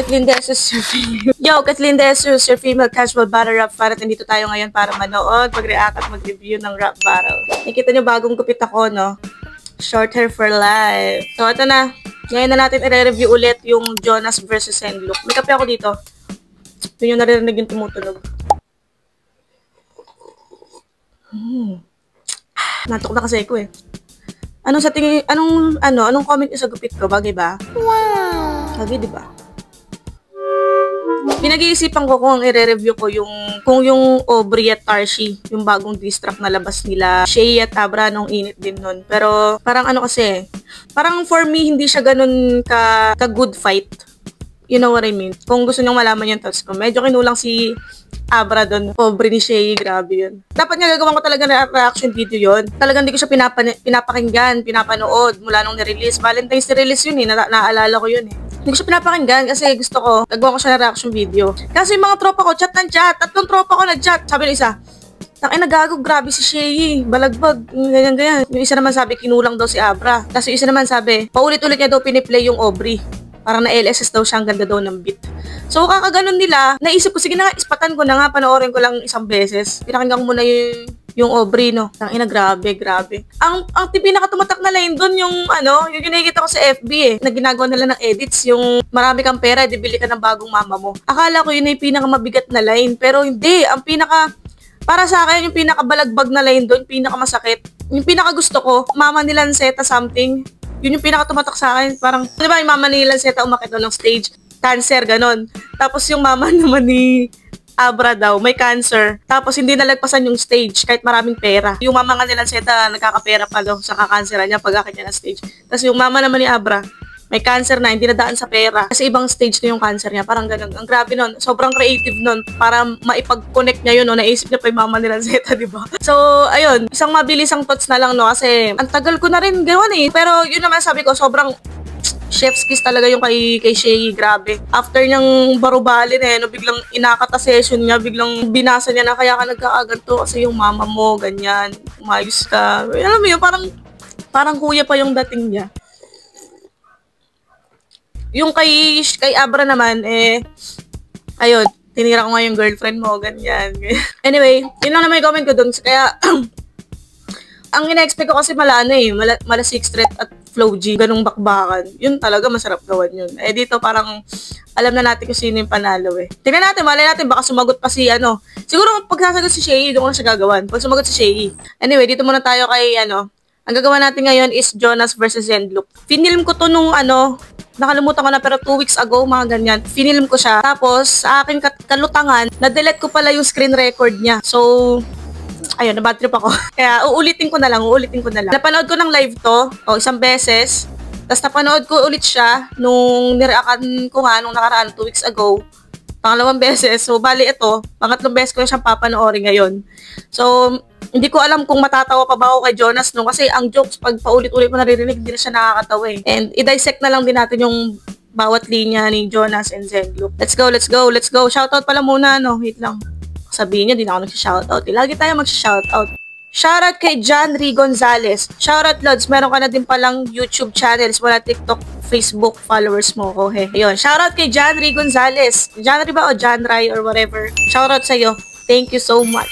Kathleen De Jesus, your female. Yo, Kathleen De Jesus, your female casual battle rap fan. At nandito tayo ngayon para manood, mag-react at mag-review ng rap battle. Nakita nyo bagong gupit ako, no? Short hair for life. So, ito na. Ngayon na natin i-review ulit yung Jonas versus Zenlook. May kape ako dito. Doon yung naririnig yung tumutunog. Natok na kasi ako eh. Anong sa tingin, anong comment niyo sa gupit ko? Bagay ba? Wow! Bagay, di ba? Pinag-iisipan ko kung i-review ko kung yung Aubrey at Tarshi, yung bagong diss track na labas nila, Shay at Abra, nung init din nun. Pero parang ano kasi, parang for me, hindi siya ganun ka good fight. You know what I mean? Kung gusto niyong malaman yung thoughts ko, medyo kinulang si Abra doon. Aubrey ni Shay, grabe yun. Dapat nga gagawin ko talaga na reaction video yun. Talagang hindi ko siya pinapakinggan, pinapanood mula nung nirelease. Valentine's nirelease yun eh, naaalala ko yun eh. Hindi ko siya pinapakinggan kasi gusto ko, gagawa ko siya ng reaction video. Kasi yung mga tropa ko, chat ng chat. 3 tropa ko nag-chat. Sabi ng isa, nagago, grabe si Shay, balagbag, ganyan. Yung isa naman sabi, kinulang daw si Abra. Tapos yung isa naman sabi, paulit-ulit niya daw piniplay yung Aubrey. Parang na LSS daw siya, ang ganda daw ng beat. So, kakaganon nila, naisip ko, sige na nga, ispatan ko na nga, panoorin ko lang isang beses. Pinakinggan ko muna yung Aubrey, no? Tangina, grabe. Ang pinakatumatak na line doon, yung nakikita ko sa FB eh, na ginagawa nila ng edits, yung marami kang pera, bibili ka ng bagong mama mo. Akala ko yun ay pinakamabigat na line, pero hindi, para sa akin, yung pinakabalagbag na line doon, pinakamasakit. Yung pinakagusto ko, mama ni Lanceta something, yun yung pinakatumatak sa akin. Parang, di ba yung mama ni Lanceta umakit doon ng stage, cancer, ganon. Tapos yung mama naman ni Abra daw, may cancer. Tapos hindi nalagpasan yung stage kahit maraming pera. Yung mama nga ni Lanceta, nagkakapera pa daw sa kakanseran niya pag akit niya ng stage. Tapos yung mama naman ni Abra, may cancer na, hindi nadaan sa pera. Kasi ibang stage na yung cancer niya. Parang ganun. Ang grabe nun. Sobrang creative nun. Para maipag-connect niya yun, no? Naisip niya pa yung mama ni Lanceta, di ba? So, ayun. Isang mabilisang thoughts na lang, no? Kasi, ang tagal ko na rin gawan eh. Pero, yun naman sabi ko, sobrang chef's kiss talaga yung kay Shay. Grabe. After niyang barubalin eh, no? Biglang inakata session niya. Biglang binasa niya na kaya ka nagkakaganto kasi yung mama mo, ganyan. Umayos ka. Alam mo yun, parang kuya pa yung dating niya. Yung kay Abra naman, ayun, tinira ko nga yung girlfriend mo, ganyan. Anyway, yun lang naman yung comment ko dun. Kaya, ang ina-expect ko kasi mala 6 Street at Flow G, ganung bakbakan. Yun talaga, masarap gawan yun. Dito parang, alam na natin kung sino yung panalo eh. Tingnan natin, malay natin, baka sumagot pa si siguro pag sasagot si Shay, doon ko na siya gagawan. Pag sumagot si Shay. Anyway, dito muna tayo kay, ang gagawa natin ngayon is Jonas versus Zenlook. Finilm ko to nung nakalimutan ko na pero 2 weeks ago, mga ganyan. Finilm ko siya. Tapos, sa aking kalutangan, na-delete ko pala yung screen record niya. So, ayun, na-bad trip ako. Kaya, uulitin ko na lang. Napanood ko ng live to, isang beses. Tapos, napanood ko ulit siya nung nireakan ko nga nung nakaraan 2 weeks ago. Pangalawang beses. So, bali ito, pangatlong beses ko siyang papanoorin ngayon. So, hindi ko alam kung matatawa pa ba ako kay Jonas no kasi ang jokes pag paulit-ulit mo naririnig hindi na siya nakakatawa eh. And i-dissect na lang din natin yung bawat linya ni Jonas and Zenlook. Let's go. Shoutout pala muna no. Wait lang. Sabihin niya, di na ako nag-shoutout. Lagi tayo mag-shoutout. Shoutout kay John Ri Gonzalez. Shoutout Lods, meron ka na din palang YouTube channels, wala TikTok, Facebook followers mo ko. Ayun, shoutout kay John Ri Gonzalez. John Ri ba o John Rai or whatever. Shoutout sa'yo. Thank you so much.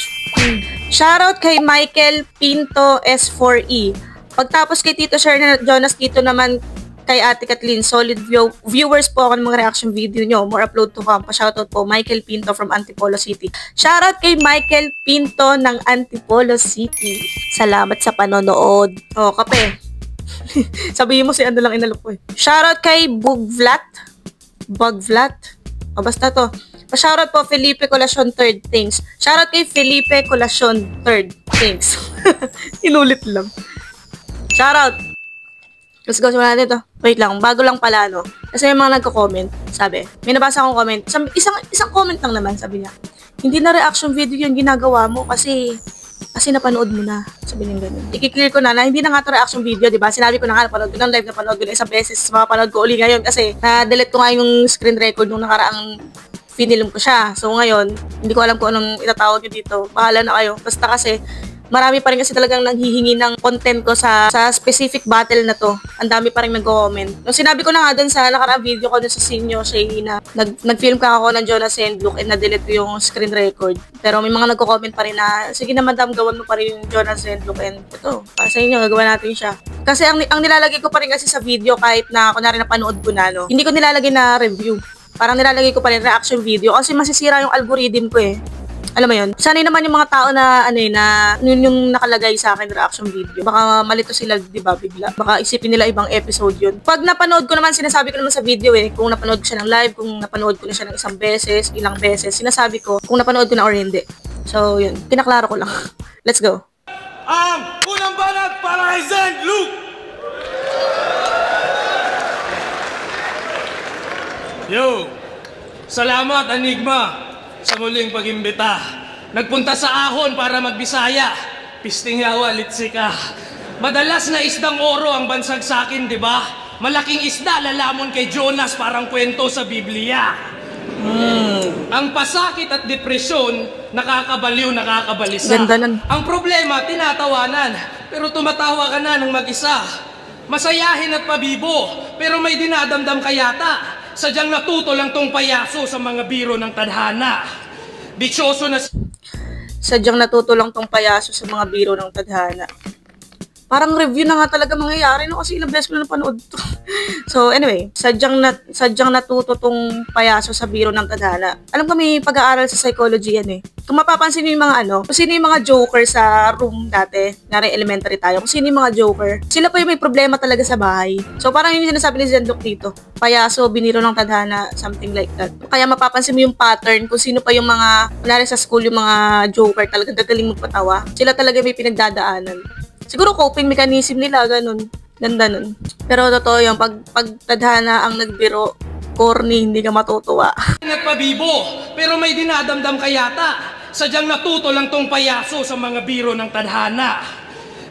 Shoutout kay Michael Pinto S4E. Pagtapos kay Tito Sher na Jonas, dito naman kay Ate Kathleen. Solid viewers po ako ng mga reaction video nyo. More upload to come. Pa-shoutout po Michael Pinto from Antipolo City. Shoutout kay Michael Pinto ng Antipolo City. Salamat sa panonood. Kape. Sabihin mo si lang inalok ko eh. Shoutout kay Bugvlat. Basta to. Pa-shoutout po Felipe Colacion 3rd. Thanks. Shoutout kay Felipe Colacion 3rd. Thanks. Inulit lang. Shoutout. Let's go simulan natin ito. Wait lang, bago lang pala Kasi may mga nagko-comment. Sabi, may nabasa akong comment. Isang comment lang naman, sabi niya. Hindi na reaction video yung ginagawa mo kasi napanood mo na. Sabi niya ganun. I-clear ko na hindi na nga ito reaction video, diba? Sinabi ko na nga, napanood ko ng live, napanood ko na isang beses. Mapapanood ko uli ngayon kasi na-delete ko nga yung screen record nung nakaraang finilm ko siya. So ngayon, hindi ko alam kung anong itatawag nyo dito. Bahala na kayo. Basta kasi, marami pa rin kasi talagang nanghihingi ng content ko sa specific battle na to. Ang dami pa rin nag-comment. Nung sinabi ko na nga dun sa nakaraang video ko dun sa Sinyo, Shay, na nag-film ka ako ng Jonas and Luke and na-delete ko yung screen record. Pero may mga nagko-comment pa rin na, sige na madam, gawan mo pa rin yung Jonas and Luke and ito, para sa inyo, gagawa natin siya. Kasi ang nilalagay ko pa rin kasi sa video kahit na kunwari napanood ko na, no, hindi ko nilalagay na review. Parang nilalagay ko pa rin reaction video kasi masisira yung algorithm ko eh. Alam mo yun? Sanay naman yung mga tao na yun yung nakalagay sa akin reaction video. Baka malito sila, di ba, bigla. Baka isipin nila ibang episode yun. Pag napanood ko naman, sinasabi ko naman sa video eh, kung napanood ko siya ng live, kung napanood ko na siya ng ilang beses, sinasabi ko kung napanood ko na or hindi. So, yun. Pinaklaro ko lang. Let's go. Ang unang banat para kay Zen Luke! Yo! Salamat, Enigma! Sa muling pag-imbita. Nagpunta sa ahon para magbisaya. Pisting yawa, litsi ka. Madalas na isdang oro ang bansag sa akin, di ba? Malaking isda, lalamon kay Jonas, parang kwento sa Biblia. Ang pasakit at depresyon, nakakabaliw, nakakabalisa. Ganda nun. Ang problema, tinatawanan. Pero tumatawa ka na ng mag-isa. Masayahin at pabibo, pero may dinadamdam ka yata. Sadyang natuto lang tong payaso sa mga biro ng tadhana. Dichoso na... Sadyang natuto lang tong payaso sa mga biro ng tadhana. Parang review na nga talaga mangyayari, no? Kasi ilang beses ko na napanood to. So, anyway, sadyang natuto tong payaso sa biro ng tadhana. Alam ko may pag-aaral sa psychology yan eh. Kung mapapansin nyo yung mga kung sino yung mga joker sa room dati, nari elementary tayo, kung sino yung mga joker, sila pa yung may problema talaga sa bahay. So, parang yun yung sinasabi ni Zendok dito. Payaso, biniro ng tadhana, something like that. Kaya mapapansin mo yung pattern kung sino pa yung mga, kunwari sa school, yung mga joker talagang gagaling magpatawa. Sila talaga may pinagdadaanan. Siguro coping mechanism nila, ganun. Ganda nun. Pero totoo yung pag tadhana ang nagbiro, corny, hindi ka matutuwa. Nagpabibo, pero may dinadamdam ka yata. Sadyang natuto lang tong payaso sa mga biro ng tadhana.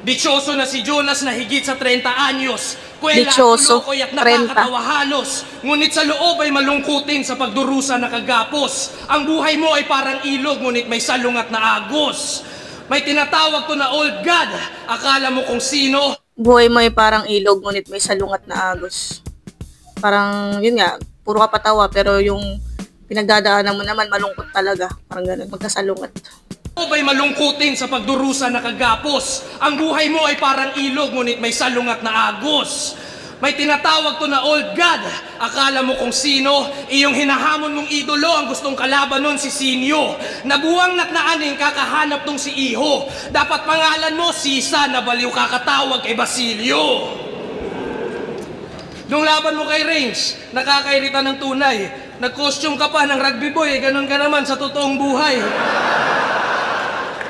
Dichoso na si Jonas na higit sa 30 anyos. Kuwela at tulokoy at nakakatawa halos. Ngunit sa loob ay malungkutin sa pagdurusa na kagapos. Ang buhay mo ay parang ilog, ngunit may salungat na agos. May tinatawag to na old god. Akala mo kung sino? Buhay mo ay parang ilog, ngunit may salungat na agos. Parang, yun nga, puro ka patawa, pero yung pinagdadaanan mo naman, malungkot talaga. Parang ganun, magkasalungat. O ba'y malungkutin sa pagdurusa na kagapos? Ang buhay mo ay parang ilog, ngunit may salungat na agos. May tinatawag to na old god. Akala mo kung sino? Iyong hinahamon mong idolo ang gustong kalaban nun si Sinyo. Nabuwang natnaaning kakahanap tong si Iho. Dapat pangalan mo Sisa na baliw kakatawag kay Basilio. Nung laban mo kay Reigns, nakakairita ng tunay. Nag-costume ka pa ng rugby boy, ganun ka naman sa totoong buhay.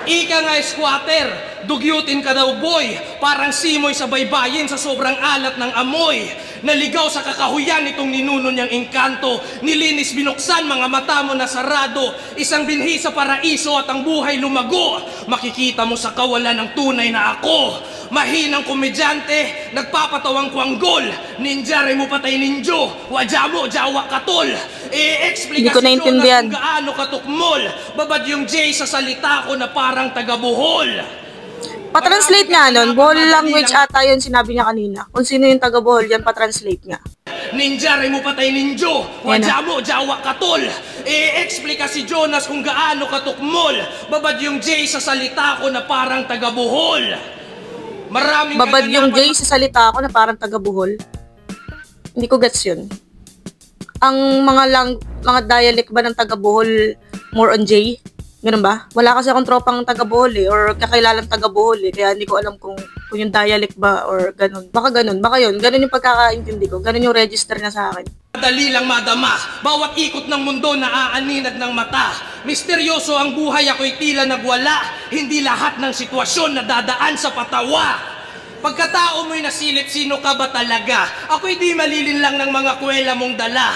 Ika nga squatter, dugyutin ka daw boy, parang simoy sa baybayin sa sobrang alat ng amoy. Naligaw sa kakahuyan itong ninuno niyang engkanto, nilinis binuksan mga mata mo na sarado, isang binhi sa paraiso at ang buhay lumago. Makikita mo sa kawalan ng tunay na ako. Mahinang komedyante, nagpapatawang kwanggol, ninja mo patay ninjo, wadya mo, jawa katol. I-explica si Jonas kung gaano katukmol, babad yung J sa salita ko na parang taga-Bohol. Pa-translate nga nun, Bohol language ata yun sinabi niya kanina. Kung sino yung taga-Bohol, yan pa-translate nga. Ninja mo patay ninjo, wadya mo, jawa katol. I-explica si Jonas kung gaano katukmol, babad yung J sa salita ko na parang taga-Bohol. Babad yung J sa salita ko na parang taga-Bohol. Hindi ko gets yun. Ang mga dialect ba ng taga-Bohol more on J? Ganun ba? Wala kasi akong tropang taga-Bohol eh, or kakailalang taga-Bohol eh, kaya hindi ko alam kung yung dialect ba or ganun. Baka ganun, baka yun. Ganun yung pagkakaintindi ko. Ganun yung register na sa akin. Madali lang madama, bawat ikot ng mundo na aaninag ng mata. Misteryoso ang buhay, ako'y tila nagwala. Hindi lahat ng sitwasyon na dadaan sa patawa. Pagkatao mo'y nasilip, sino ka ba talaga? Ako'y di malilin lang ng mga kwela mong dala.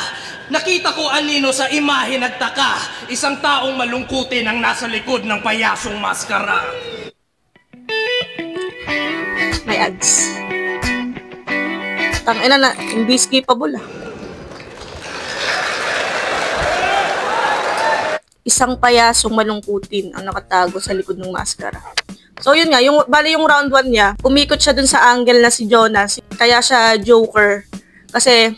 Nakita ko anino sa imahe nagtaka. Isang taong malungkutin ang nasa likod ng payasong maskara. May ads. Tangina na, hindi skippable ah. Isang payasong malungkutin ang nakatago sa likod ng maskara. So yun nga, bali yung round 1 niya, umikot siya dun sa angle na si Jonas, kaya siya Joker. Kasi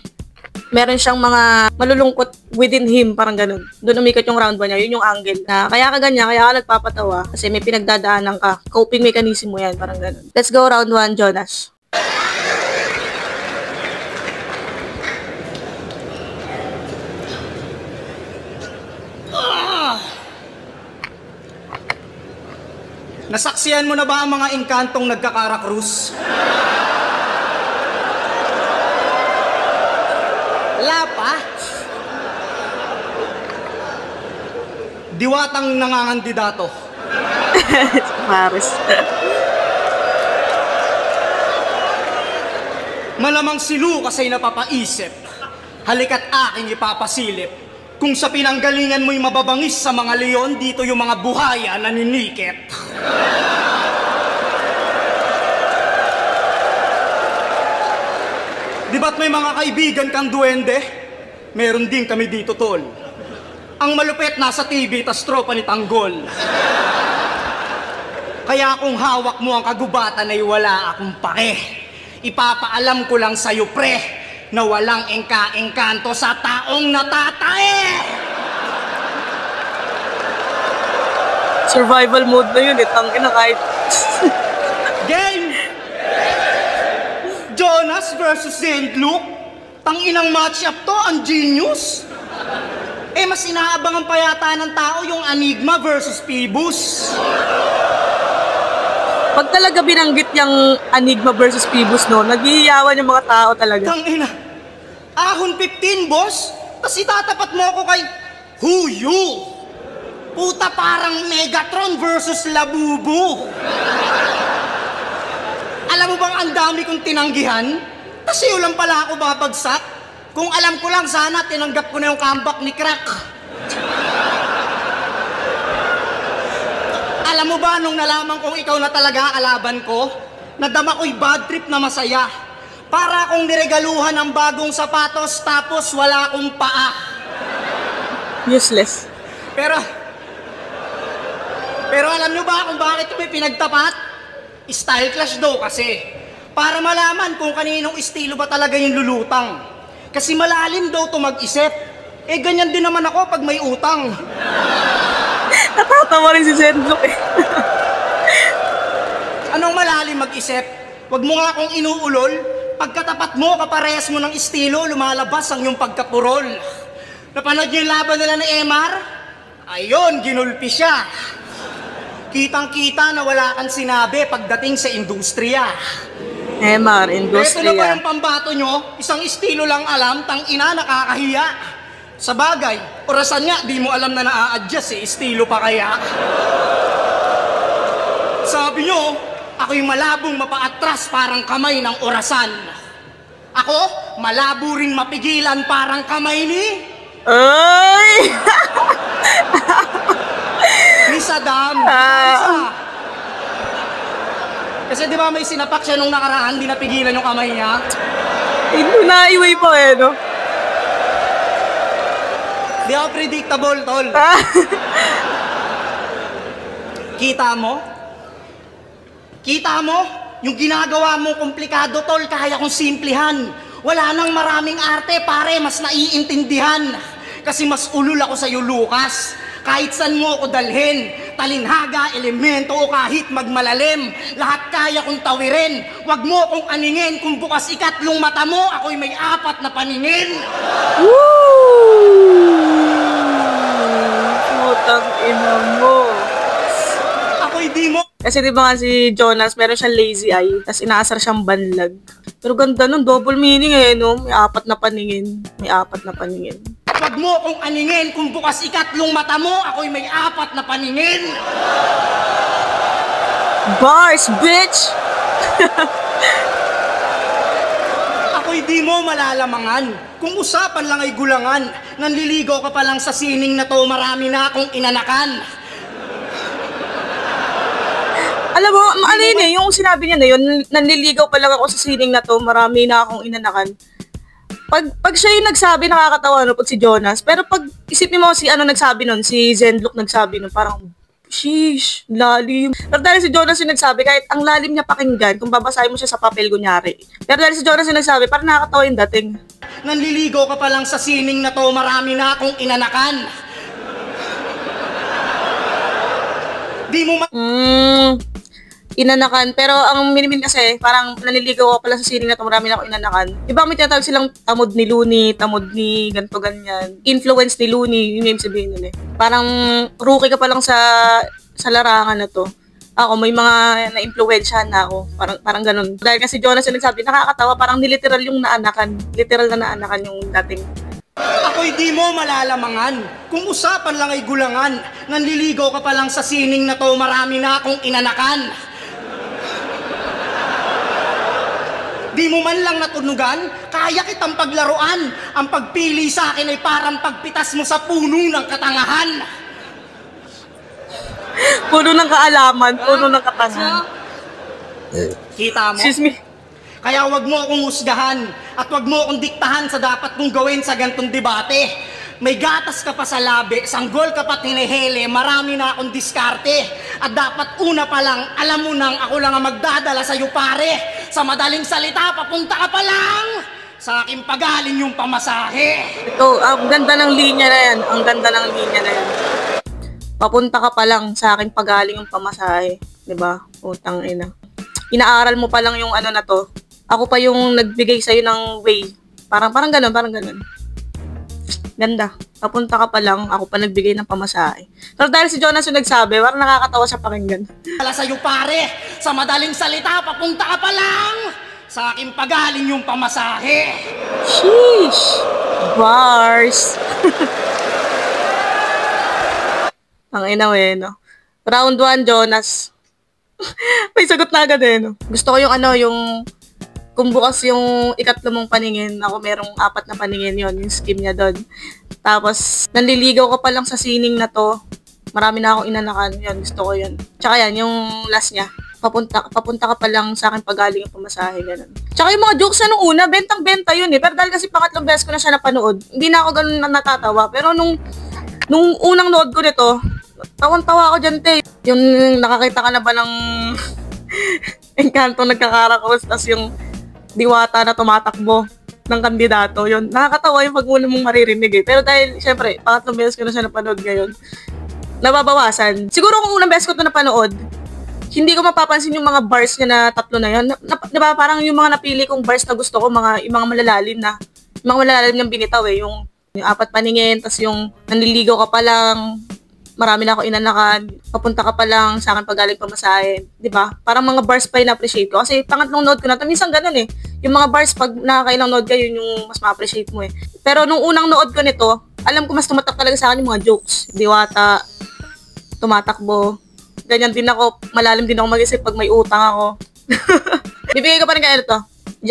meron siyang mga malulungkot within him, parang ganun. Doon umikot yung round 1 niya, yun yung angle na kaya ka ganyan, kaya ka nagpapatawa kasi may pinagdadaanan ka. Coping mechanism mo yan, parang ganun. Let's go round 1, Jonas. Nasaksihan mo na ba ang mga engkantong nagkakarakrus? Lapa? Diwatang nangangandidato. Paris. Malamang si Lucas ay napapaisip. Halika't aking ipapasilip. Kung sa pinanggalingan mo'y mababangis sa mga leon, dito yung mga buhaya na ninikit. Di ba't may mga kaibigan kang duwende? Meron din kami dito, tol. Ang malupit nasa TV, tas tropa ni Tanggol. Kaya kung hawak mo ang kagubatan ay wala akong pake. Ipapaalam ko lang sa'yo, pre, na walang engka-engkanto sa taong natatae! Survival mode na yun eh, tangin na kahit... Game! Jonas versus St. Luke? Tanginang match-up to, ang genius! Eh, mas inaabangan pa yata ng tao yung Enigma versus Phoebus. Pag talaga binanggit yung Enigma versus Phoebus, no, naghihiyawan yung mga tao talaga. Tangina, ahon 15, boss? Tapos itatapat mo ako kay Who You? Puta, parang Megatron versus Labubu. Alam mo bang ang dami kong tinanggihan? Kasi ulang pala ako babagsak. Kung alam ko lang, sana tinanggap ko na yung comeback ni Crack. Alam mo ba, nung nalaman kong ikaw na talaga kalaban ko, nadama ko'y bad trip na masaya. Para akong niregaluhan ng bagong sapatos tapos wala akong paa. Useless. Pero alam nyo ba kung bakit may pinagtapat? Style clash daw kasi. Para malaman kung kaninong estilo ba talaga yung lulutang. Kasi malalim daw to mag-isip. Eh ganyan din naman ako pag may utang. Natatawa rin si Zendlock eh. Anong malalim mag-isip? Huwag mo nga akong inuulol. Pagkatapat mo, kaparehas mo ng estilo, lumalabas ang iyong pagkapurol. Napanood niyo yung laban nila ni Emar? Ayun, ginulpi siya. Kitang-kita na wala kang sinabi pagdating sa industriya. Emar, Ito na ba industriya. yung pambato nyo? Isang estilo lang alam, tang ina, nakakahiya. Sa bagay, orasan nga, di mo alam na naa-adjust eh, estilo pa kaya. Sabi nyo, ako'y malabong mapaatras parang kamay ng orasan. Ako, malabo ring mapigilan parang kamay ni... Ay! ni Saddam. Kasi di ba may sinapak siya nung nakaraan, di napigilan yung kamay niya? Naiway pa eh, no? Di ako predictable, tol. Kita mo? Kita mo? Yung ginagawa mo komplikado, tol, kaya kong simplihan. Wala nang maraming arte, pare, mas naiintindihan. Kasi mas ulul ako sa'yo, Lucas. Kahit saan mo ako dalhin, talinhaga, elemento o kahit magmalalim, lahat kaya kong tawirin. Huwag mo akong aningin, kung bukas ikatlong mata mo, ako'y may 4 na paningin. Woo! Putang ina mo. Ako'y di mo... Kasi di ba nga si Jonas, meron siyang lazy eye, tapos inaasar siyang banlag. Pero ganda nun, double meaning eh, no? May 4 na paningin. May 4 na paningin. Huwag mo akong aningin, kung bukas ikatlong mata mo, ako'y may 4 na paningin. Bars, bitch! Ako'y di mo malalamangan. Kung usapan lang ay gulangan, nanliligaw ka pa lang sa sining na to, marami na akong inanakan. Alam mo, ano yun eh, yung sinabi niya na yun, nanliligaw pa lang ako sa sining na to, marami na akong inanakan. Pag siya yung nagsabi, nakakatawa, no, pag si Jonas. Pero pag isipin mo si ano nagsabi nun, si Zendlock nagsabi nun, parang, Sheesh, lalim. Pero dahil si Jonas yung nagsabi, kahit ang lalim niya pakinggan, kung babasahin mo siya sa papel, kunyari. Pero dahil si Jonas yung nagsabi, parang nakakatawa yung dating. Nanliligaw ka pa lang sa sining na to, marami na akong inanakan. Di mo Inanakan. Pero ang minimin kasi, parang nanliligaw ka pala sa sining na to, marami na akong inanakan. Diba may tinatawag silang tamod ni Looney, tamod ni ganto ganyan. Influence ni Looney, yung name sabihin nun eh. Parang rookie ka pa lang sa larangan na to. Ako, may mga na-influensyahan na ako. Parang ganun. Dahil kasi Jonas yung nagsabi, nakakatawa, parang niliteral yung naanakan. Literal na naanakan yung dating. Ako'y di mo malalamangan. Kung usapan lang ay gulangan. Nanliligaw ka pa lang sa sining na to, marami na akong inanakan. Di mo man lang natunugan, kaya kitang paglaruan. Ang pagpili sa akin ay parang pagpitas mo sa puno ng katangahan. Puno ng kaalaman, puno ng katangahan. Kita mo? Excuse me. Kaya wag mo akong husgahan at wag mo akong diktahan sa dapat kong gawin sa gantong debate. May gatas ka pa sa labi, sanggol ka pa tinihele, marami na akong diskarte. At dapat una pa lang, alam mo nang ako lang ang magdadala sa'yo pare. Sa madaling salita, papunta ka pa lang. Sa aking pagaling yung pamasahe. Ito, ang ganda ng linya na yan. Ang ganda ng linya na yan. Papunta ka pa lang sa aking pagaling yung pamasahe. Diba? Utang ina. Inaaral mo pa lang yung ano na to. Ako pa yung nagbigay sa'yo ng way. Parang ganun, parang ganun. Ganda. Papunta ka pa lang, ako pa nagbigay ng pamasahe. Pero dahil si Jonas yung nagsabi, parang nakakatawa siya pakinggan. Dala sa'yo pare, sa madaling salita, papunta ka pa lang. Sa aking pagaling yung pamasahe. Sheesh! Bars! Ang inaw eh, no? Round 1, Jonas. May sagot na agad eh, no? Gusto ko yung ano, yung kung bukas yung ikatlo mong paningin, ako merong 4 na paningin yon yung scheme niya doon. Tapos, nanliligaw ka pa lang sa sining na to, marami na akong inanakan, yun, gusto ko yun. Tsaka yan, yung last niya, papunta ka pa lang sa akin pagaling yung pamasahe, ganun. Tsaka yung mga jokes na nung una, bentang-benta yun eh, pero dahil kasi pangatlong beses ko na siya napanood, hindi na ako ganun natatawa, pero nung unang nood ko nito, tawan-tawa ako dyan, te. Yung nakakita ka na ba ng Encanto nagkakarakos, tas yung diwata na tumatakbo ng kandidato, yun. Nakakatawa yung pag-una mong maririnig eh. Pero dahil, syempre, pangatlong beses ko na siya napanood ngayon, nababawasan. Siguro kung unang beses ko ito napanood, hindi ko mapapansin yung mga bars niya na 3 na yun. Diba, parang yung mga napili kong bars na gusto ko, yung mga malalalim niyang binitaw eh. Yung 4 paningin, tas yung nanliligaw ka pa lang, marami na ako inanakan, papunta ka pa lang sa akin pagaling pamasahe, di ba? Parang mga bars pa na-appreciate ko. Kasi pangatlong nood ko na, minsan ganun eh. Yung mga bars, pag nakakailang nood ka, yun yung mas ma-appreciate mo eh. Pero nung unang nood ko nito, alam ko mas tumatak talaga sa akin yung mga jokes. Diwata, tumatakbo. Ganyan din ako, malalim din ako mag-isip pag may utang ako. Bibigay ko pa rin kayo ito.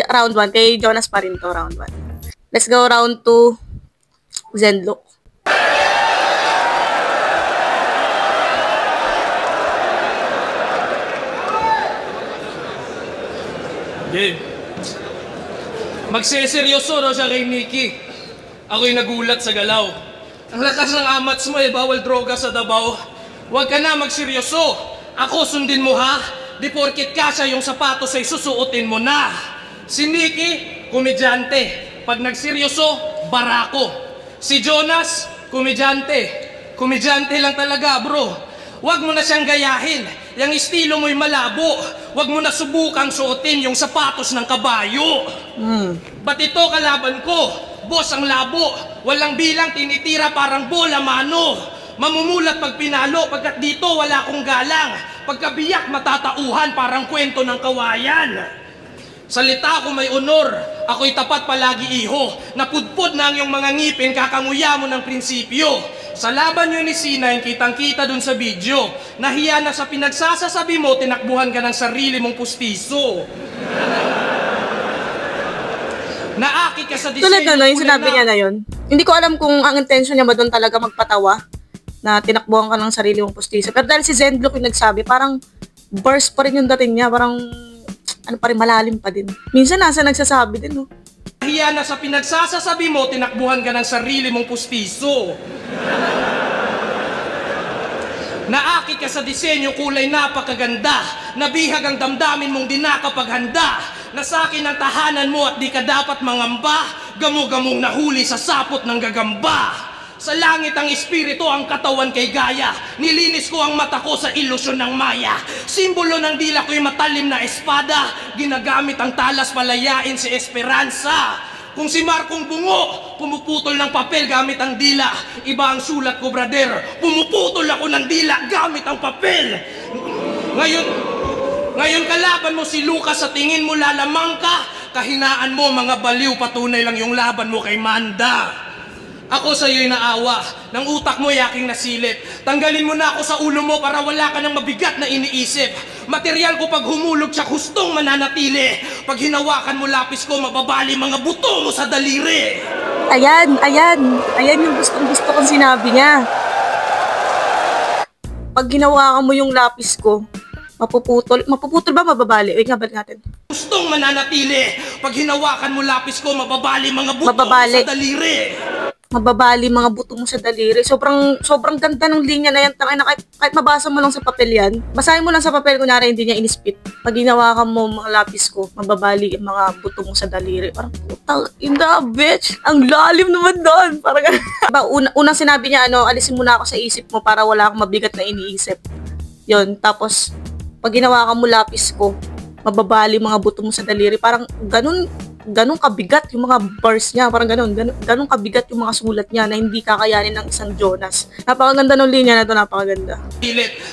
Round 1, kay Jonas pa rin to, round 1. Let's go round 2, Zenlook. Game. Magseseryoso raw siya kay Nikki. Ako'y nagulat sa galaw. Ang lakas ng amats mo eh, bawal droga sa Davao. Huwag ka na magseryoso. Ako sundin mo ha. Di porkit kasya yung sapatos ay susuotin mo na. Si Nikki, komedyante. Pag nagseryoso, barako. Si Jonas, komedyante. Komedyante lang talaga bro. Huwag mo na siyang gayahin. Yang estilo mo'y malabo. Huwag mo na subukang suotin yung sapatos ng kabayo. Ba't ito kalaban ko? Boss ang labo. Walang bilang, tinitira parang bola mano. Mamumulat pag pinalo, pagkat dito wala akong galang. Pagkabiyak matatauhan parang kwento ng kawayan. Salita ko may honor, ako'y tapat palagi iho. Napudpod na ang iyong mga ngipin, kakanguya mo ng prinsipyo. Sa laban nyo ni Sinay, kitang-kita dun sa video. Nahiya na sa pinagsasasabi mo, tinakbuhan ka ng sarili mong pustiso. Naakit ka sa disenyo. Tulad na, yung sinabi niya na yun. Hindi ko alam kung ang intention niya ba doon talaga magpatawa na tinakbuhan ka ng sarili mong pustiso. Pero dahil si Zenlook yung nagsabi, parang burst pa rin yung dating niya. Parang, ano pa rin, malalim pa din. Minsan nasa nagsasabi din, no? Nahiya na sa pinagsasasabi mo, tinakbuhan ka ng sarili mong pustiso. Naakit ka sa disenyo, kulay napakaganda. Nabihag ang damdamin mong di nakapaghanda. Nasakin ang tahanan mo at di ka dapat mangamba. Gamo-gamong nahuli sa sapot ng gagamba. Sa langit ang espiritu, ang katawan kay gaya. Nilinis ko ang mata ko sa ilusyon ng maya. Simbolo ng dila ko'y matalim na espada. Ginagamit ang talas palayain si Esperanza. Kung si Markong bungo, pumuputol ng papel gamit ang dila. Iba ang sulat ko, brother. Pumuputol ako ng dila gamit ang papel. Ngayon kalaban mo si Lucas, sa tingin mo lalamang ka. Kahinaan mo, mga baliw, patunay lang yung laban mo kay Manda. Ako sa'yo'y naawa, ng utak mo yaking nasilip. Tanggalin mo na ako sa ulo mo para wala ka ng mabigat na iniisip. Material ko pag humulog siya, hustong mananatili. Pag hinawakan mo lapis ko, mababali mga buto mo sa daliri. Ayan yung gusto kong sinabi niya. Pag hinawakan mo yung lapis ko, mapuputol ba, mababali? Wait nga, balik natin. Hustong mananatili. Pag hinawakan mo lapis ko, mababali mga buto mo sa daliri. Mababali mga buto mo sa daliri. Sobrang ganda ng linya na yan. Kahit mabasa mo lang sa papel yan, basahin mo lang sa papel, kunyari hindi niya inispit. Pag hinawakan mo mga lapis ko, mababali yung mga buto mo sa daliri. Parang, putang ina, bitch! Ang lalim naman doon! Parang, unang sinabi niya, alisin mo na ako sa isip mo para wala akong mabigat na iniisip. Yun, tapos, pag hinawakan mo lapis ko, mababali mga buto mo sa daliri. Parang, ganun kabigat yung mga bars niya, parang ganun kabigat yung mga sulat niya na hindi kakayanin ng isang Jonas. Napakaganda ng linya na to, napakaganda.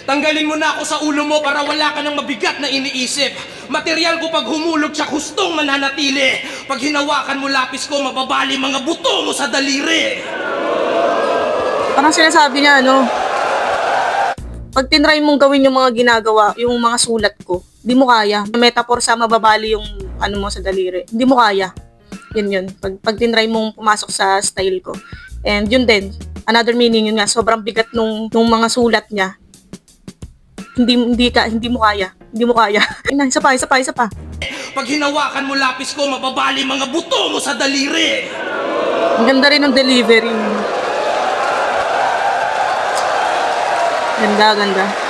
Tanggalin mo na ako sa ulo mo para wala ka ng mabigat na iniisip. Material ko pag humulog siya, hustong mananatili. Pag hinawakan mo lapis ko, mababali mga buto mo sa daliri. Parang sinasabi niya, pag tinry mong gawin yung mga ginagawa, yung mga sulat ko, di mo kaya. Metaphor sa mababali yung mo sa daliri. Hindi mo kaya. Yun. Pag tinry mong pumasok sa style ko. And yun din, another meaning yun nga, sobrang bigat nung mga sulat niya. Hindi mo kaya. Hindi mo kaya. Isa pa. Pag hinawakan mo lapis ko, mababali mga buto mo sa daliri. Ang ganda rin ng delivery. Ganda.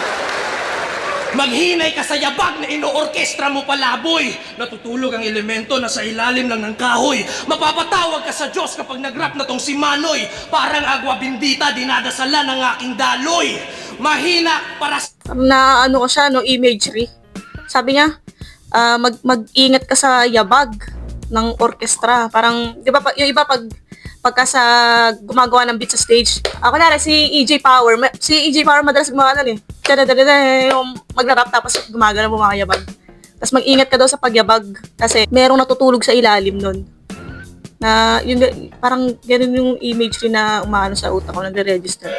Maghinay ka sa yabag na ino-orkestra mo palaboy. Natutulog ang elemento na sa ilalim lang ng kahoy. Mapapatawag ka sa Diyos kapag nag-rap na tong si Manoy. Parang agwa bindita, dinadasalan ng aking daloy. Mahina para na ko siya, imagery. Sabi niya, mag-ingat ka sa yabag ng orkestra. Parang, di ba, yung iba pagka sa gumagawa ng beat sa stage, ako na si EJ Power madalas gumawa nun yung magra-rap tapos gumagana bumakayabag. Tapos mag-ingat ka daw sa pagyabag kasi merong natutulog sa ilalim nun. Na yun, parang ganun yung imagery na umaano sa utak ko, nagre-register.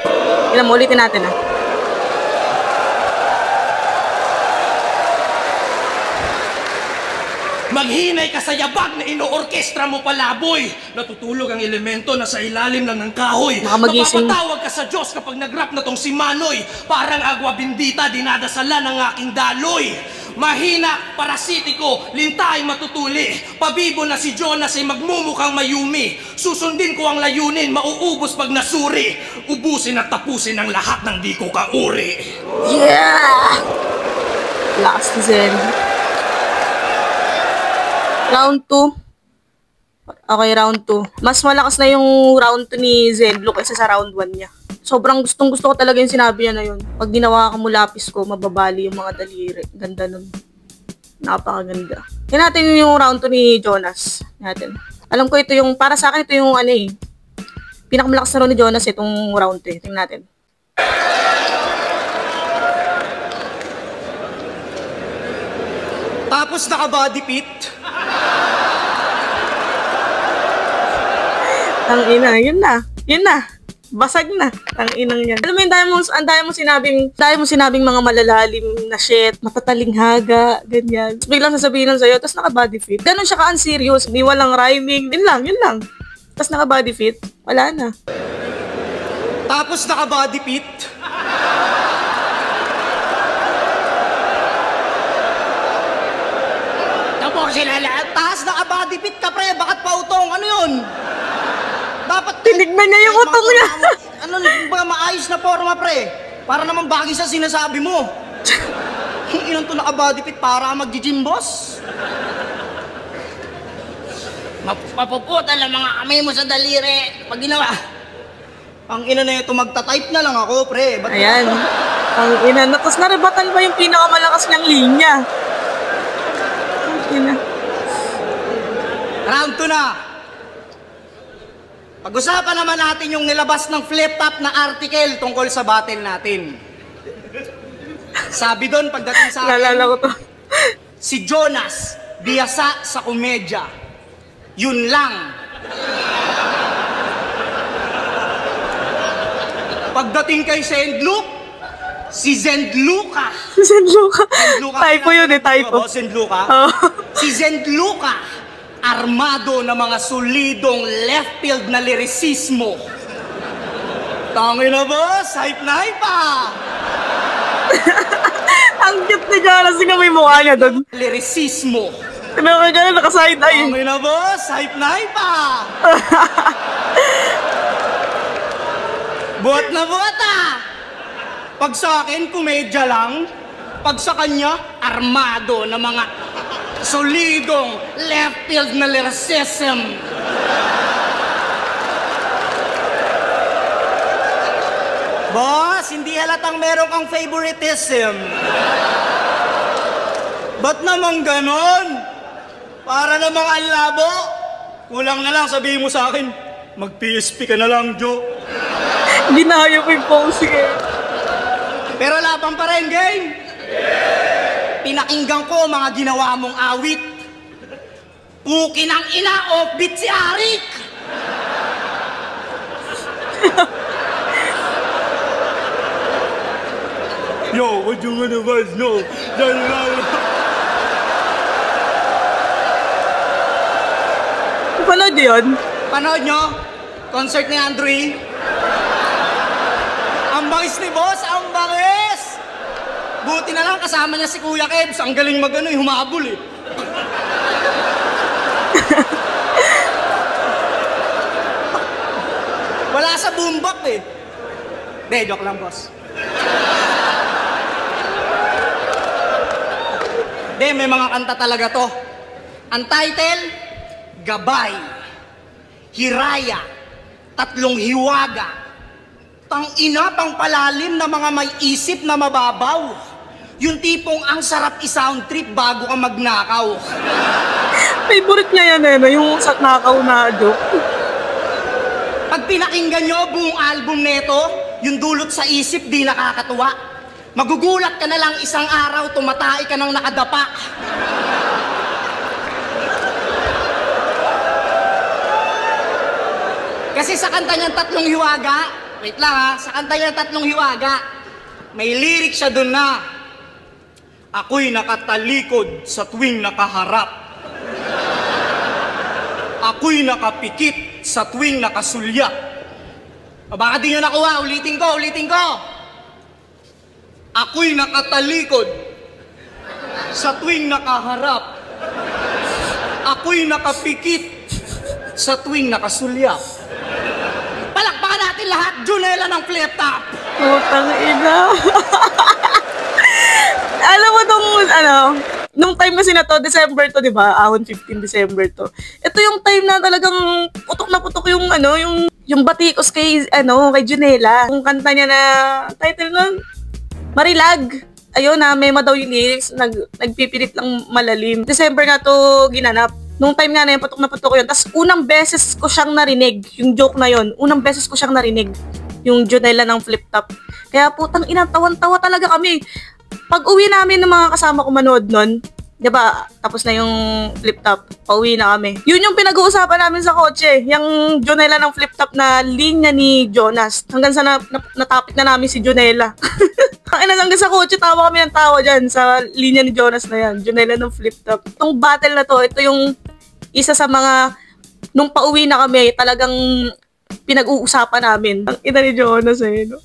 Ilan mo, ulitin natin Maghinay ka sa yabag na ino-orkestra mo palaboy. Natutulog ang elemento na sa ilalim lang ng kahoy. Mapapatawag ka sa Diyos kapag nag-rap na tong si Manoy. Parang agwa bindita, dinadasalan ng aking daloy. Mahina, parasitiko, lintay matutuli. Pabibo na si Jonas ay magmumukhang mayumi. Susundin ko ang layunin, mauubos pag nasuri. Ubusin at tapusin ang lahat ng di ko kauri. Yeah! Last Zen. Round 2. Okay, round 2. Mas malakas na yung round 2 ni Zenblo kaysa sa round 1 niya. Sobrang gustong-gusto ko talaga yung sinabi niya na yun. Pag ginawa ka mo lapis ko, mababali yung mga daliri. Ganda nun. Napakaganda. Yan natin yung round 2 ni Jonas. Natin. Alam ko ito yung, para sa akin ito yung pinakamalakas na rin ni Jonas itong round 2. Tingnan natin. Tapos naka-body fit. Tangina, yun na. Basag na. Tanginang yan. Alam mo yung dahil mo sinabing mga malalalim na shit, matatalinghaga, ganyan. Tapos biglang sasabihin nun sa'yo, tapos naka-body fit. Ganon siya ka-unserious, hindi walang rhyming. Yun lang. Tapos naka-body fit, wala na. Tapos naka-body fit. Sila lahat. Taas naka-body fit ka, pre. Bakit pa utong? Ano yun? Dapat... Tinignan niya yung utong niya. Ano ba maayos na forma, pre? Para naman bagay sa sinasabi mo. Kung ilan to naka-body fit para mag-gym, boss? Mapuputal ang mga kamay mo sa daliri. Pag ginawa, ang ina na ito, magta-type na lang ako, pre. Ba't Ayan. Ang ina. Tapos narebatan pa yung pinakamalakas niyang linya. Ang ina. Round 2 na. Pag-usapan naman natin yung nilabas ng flip-top na article tungkol sa battle natin. Sabi doon, pagdating sa akin, Nalala ko to. si Jonas, biyasa sa komedya. Yun lang. Pagdating kay Zendluc, si Zendluca. Zendluca. Zendluca. Typo yun eh, typo. Zendluca. Oh. Si Zendluca, armado ng mga solidong left field na lirisismo. Tangin na boss, hype na hype ah! Ang cute ni Jonas, tingnan mo yung mukha niya doon. Lirisismo. Tingnan mo gano'n, nakaside eye. Tangin na boss, hype na hype ah! Buhat na buhat ah! Pag sa akin, komedya lang. Pag sa kanya, armado ng mga solidong left field na lyricism. Boss, hindi halatang meron kang favoritism. Ba't naman ganon? Para namang ang labo. Kulang na lang sabihin mo sa akin, mag-PSP ka na lang, Joe. Ginaya ko yung pose eh. Pero laban pa rin, game. Pinakinggan ko mga ginawa mong awit. Pukin ang ina, offbeat si Arik. Yo, what you wanna was no? Panood niyo yun? Panood nyo? Concert ni Andre. Ang bangis ni boss, ang bangis! Buti na lang kasama niya si Kuya Kebs. Ang galing mag-ano, humabol eh. Wala sa boombap eh. De, joke lang boss. De, may mga kanta talaga to. Ang title, Gabay, Hiraya, Tatlong Hiwaga. Tang-ina, pang palalim na mga may isip na mababaw. Yung tipong ang sarap i-sound trip bago ka magnakaw. Favorite niya yan eh, yung sa nakaw na joke. Pag pinakinggan nyo buong album neto, yung dulot sa isip di nakakatuwa. Magugulat ka na lang isang araw, tumatay ka ng nakadapa. Kasi sa kanta niyang Tatlong Hiwaga, wait lang ha, sa kanta niyang Tatlong Hiwaga, may lyric siya dun na, ako'y nakatalikod sa tuwing nakaharap. Ako'y nakapikit sa tuwing nakasulya. O baka di nyo nakuha, ulitin ko. Ako'y nakatalikod sa tuwing nakaharap. Ako'y nakapikit sa tuwing nakasulya. Palakpakan natin lahat, Junela ng flip-top! Putang ina. Alam mo tong, nung time kasi na to, December to, di ba? Ahon 15 December to. Ito yung time na talagang putok na putok yung batikos kay Junela. Yung kanta niya na, title nun, Marilag. Ayun na, mema daw yung lyrics, nagpipilit lang malalim. December nga to ginanap. Nung time nga na yun, patok na patok ko yun. Tapos unang beses ko siyang narinig, yung joke na yun, unang beses ko siyang narinig, yung Junela ng flip-top. Kaya putang ina, tawan-tawa talaga kami. Pag uwi namin ng mga kasama ko manood nun, diba, tapos na yung flip-top, pauwi na kami. Yun yung pinag-uusapan namin sa kotse, yung Junela ng flip-top na linya ni Jonas. Hanggang sa natapik na namin si Junela. Hanggang sa kotse, tawa kami ng tawa dyan sa linya ni Jonas na yan, Junela ng flip-top. Itong battle na to, ito yung isa sa mga, nung pauwi na kami, talagang pinag-uusapan namin. Ang ina ni Jonas eh, no?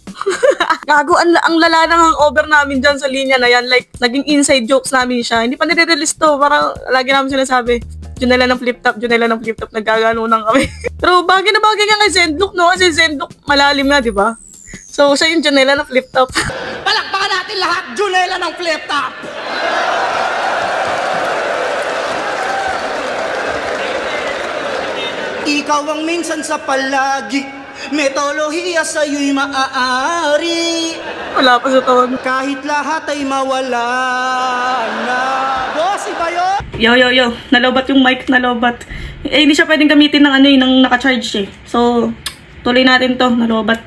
Gago, ang lala ng hangover namin dyan sa linya na yan. Like, naging inside jokes namin siya. Hindi pa nire-release to. Parang lagi namin sinasabi, Junela ng flip-top, nagkaganunan kami. Pero bagay na bagay nga kay Zendluc, no? Kasi Zendluc malalim na, di ba? So, siya yung Jonella na flip top. Palakpakan natin lahat, Jonella ng flip top! Ikaw ang minsan sa palagi, metolohiya sa'yo'y maaari. Wala pa sa tawag. Kahit lahat ay mawala na. Boss, iba yun? Yo. Nalobat yung mic, nalobat. Eh, hindi siya pwedeng gamitin ng ano ng naka-charge eh. So, tuloy natin to, nalobat.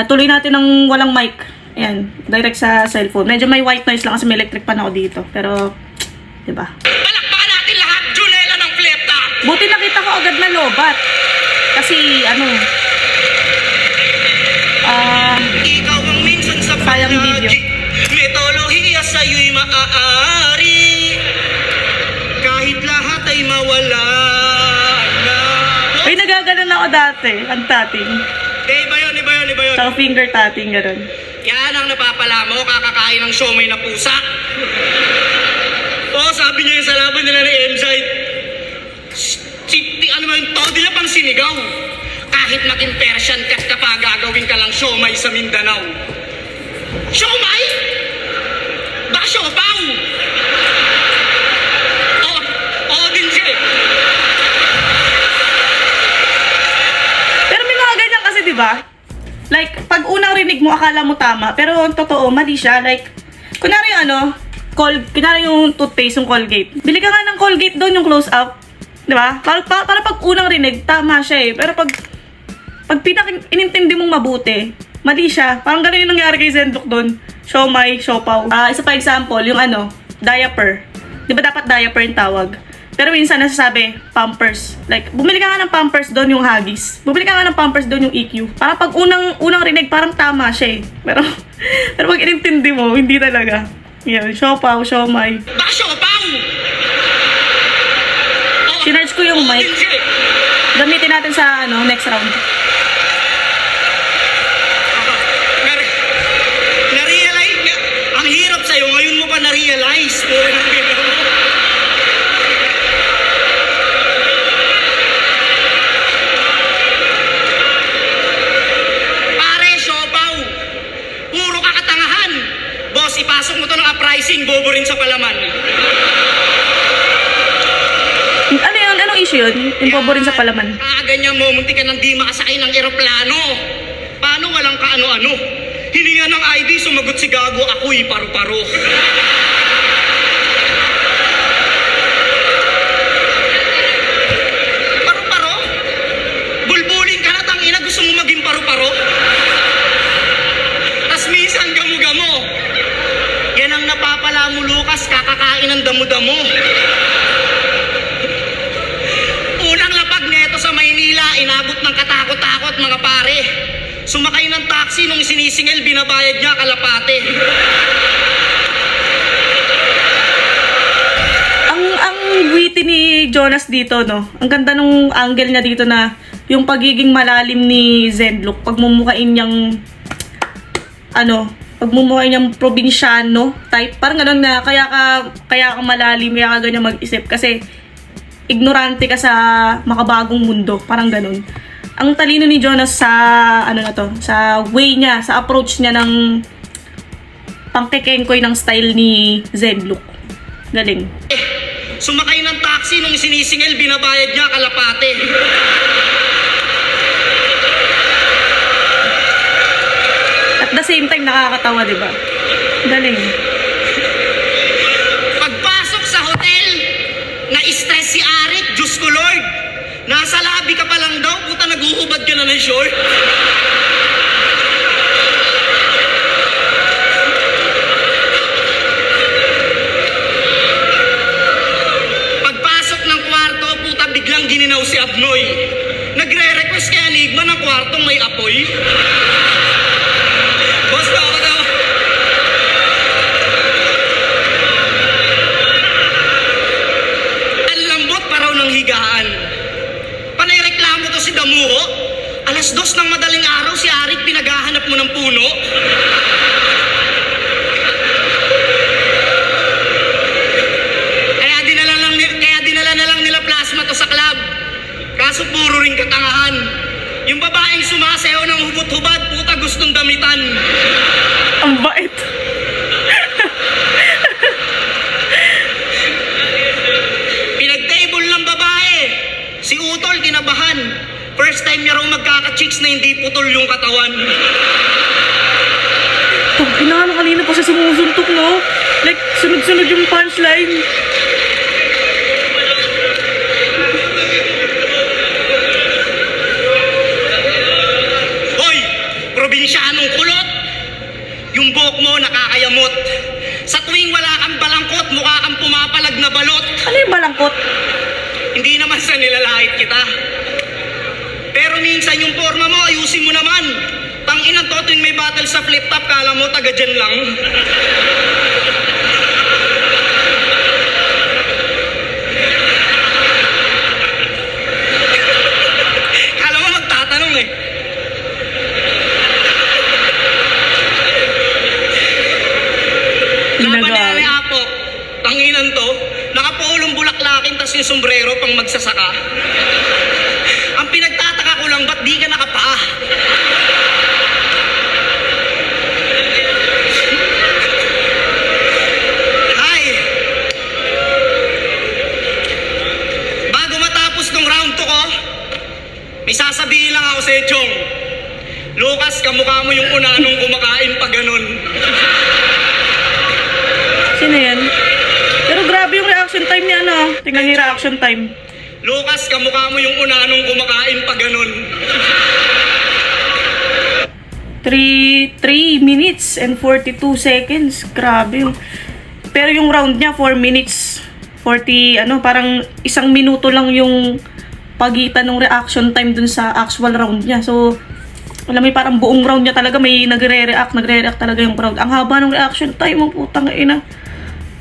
Tuloy natin ng walang mic. Ayan, direct sa cellphone. Medyo may white noise lang kasi may electric pan ako dito. Pero, diba? Palakpakan natin lahat, Jonella ng flip top! Buti nakita ko agad na lobat. Kasi, ano, Ikaw ang minsan sa sayang video. metolohiya sa'yo'y maaari. Kahit lahat ay mawala na. Ay, nagaganon ako dati. Ang tating. Iba yun. Sa finger tatting, gano'n. Yan ang napapala mo, kakakain ng siomay na pusa. Oo, sabi niya yung sa laban nila ni Enzyte. Ano man, todo niya pang sinigaw. Kahit maging Persian kat ka pa, gagawin ka lang siomay sa Mindanao. Siomay? Baka siopaw? Oo din siya eh. Pero may mga ganyan kasi, di ba? Like, pag unang rinig mo, akala mo tama. Pero ang totoo, mali siya. Like, kunwari yung kunwari yung toothpaste, yung Colgate. Bili ka nga ng Colgate doon, yung close up. Di ba? Para pag unang rinig, tama siya eh. Pero pag inintindi mong mabuti, mali siya. Parang gano'n yung nangyari kay Zenlook doon. Siomay, siopaw. Isa pa example, yung diaper. Di ba dapat diaper yung tawag? Pero minsan nasasabi, Pampers. Like, bumili ka nga ng Pampers doon yung Huggies. Bumili ka nga ng Pampers doon yung EQ. Parang pag unang rinig, parang tama siya eh. Pero pag inintindi mo, hindi talaga. Yan, siopaw, siomay. Baka siopaw? Sinarge ko yung mic. Gamitin natin sa next round. Na-realize, ang hirap sa'yo, ngayon mo pa na-realize. Pare, siopaw. Puro kakatangahan. Boss, ipasok mo to ng uprising, bobo rin sa palaman. Anong issue yun? Yung bobo rin sa palaman. Ganyan mo, munti ka nang di makasakay ng eroplano. Paano walang kaano-ano? Hininga ng ID, sumagot si Gago, ako'y paru-paro. Paru-paro? Bulbulin ka na, tangina, gusto mo maging paru-paro? Tas minsan gamo-gamo. Yan ang napapala mo, Lucas, kakakain ng damo-damo. Unang lapag neto sa Maynila, inabot ng katakot-takot mga pare. Sumakay ng taxi nung sinisingil, binabayad niya kalapate. Ang witty ni Jonas dito, no? Ang ganda nung angle niya dito na yung pagiging malalim ni Zenlook. Pagmumukain niyang pagmumukain niyang probinsyano type. Parang gano'n na kaya ka malalim, kaya ka ganyan mag-isip kasi ignorante ka sa makabagong mundo. Parang ganun. Ang talino ni Jonas sa, sa way niya, sa approach niya ng pangkekengkoy ng style ni Zenlook. Galing. Sumakay ng taxi nung sinisingil, binabayad niya kalapate. At the same time, nakakatawa, diba? Galing. Pagpasok sa hotel, na-stress si Arik, Diyos ko Lord. Nasa labi ka pa lang daw, puta naguhubad ka na ng short. Pagpasok ng kwarto, puta biglang gininaw si Abnoy. Nagre-request kay Enigma ng kwartong may apoy. Boss, tawa. Higaan. Panay reklamo to si Damuho. Alas 2 ng madaling araw si Arik pinaghahanap mo ng puno. Kaya dinala na lang nila plasma to sa club. Kaso puro ring katangahan. Yung babaeng sumasayaw ng hubot-hubad, puta gustong damitan. Ang bait. Pinag-table ng babae. Si Utol kinabahan. First time niya raw magkaka-chicks na hindi putol yung katawan. Inaano kanina pa siya sumusuntok, no? Like, sunod-sunod yung punchline. Hoy! Probinsyanong kulot! Yung buhok mo nakakayamot. Sa tuwing wala kang balangkot, mukha kang pumapalag na balot. Ano yung balangkot? Hindi naman sa nilalait kita. Pero minsan yung forma mo, ayusin mo naman. Tanginan to, tuwing may battle sa flip-top, kala mo taga dyan lang. Kala mo magtatanong eh. Laban na ni Apo, tanginan to, nakapulong bulaklakin tas yung sombrero pang magsasaka. Ang pinagtataka ko lang, ba't di ka nakapaa? Hi! Bago matapos tong round 2 ko, may sasabihin lang ako sa Chong. Lucas, kamukha mo yung unanong kumakain pa ganun. Sino yan? Pero grabe yung reaction time niya, no? Tingnan yung reaction time. Lucas, kamukha mo yung unanong kumakain pa ganun. 3 minutes and 42 seconds. Grabe yung... Pero yung round niya, 4 minutes. 40, parang 1 minuto lang yung pagitan ng reaction time dun sa actual round niya. So, alam mo, parang buong round niya talaga may nagre-react talaga yung round. Ang haba ng reaction time, ang putang ina.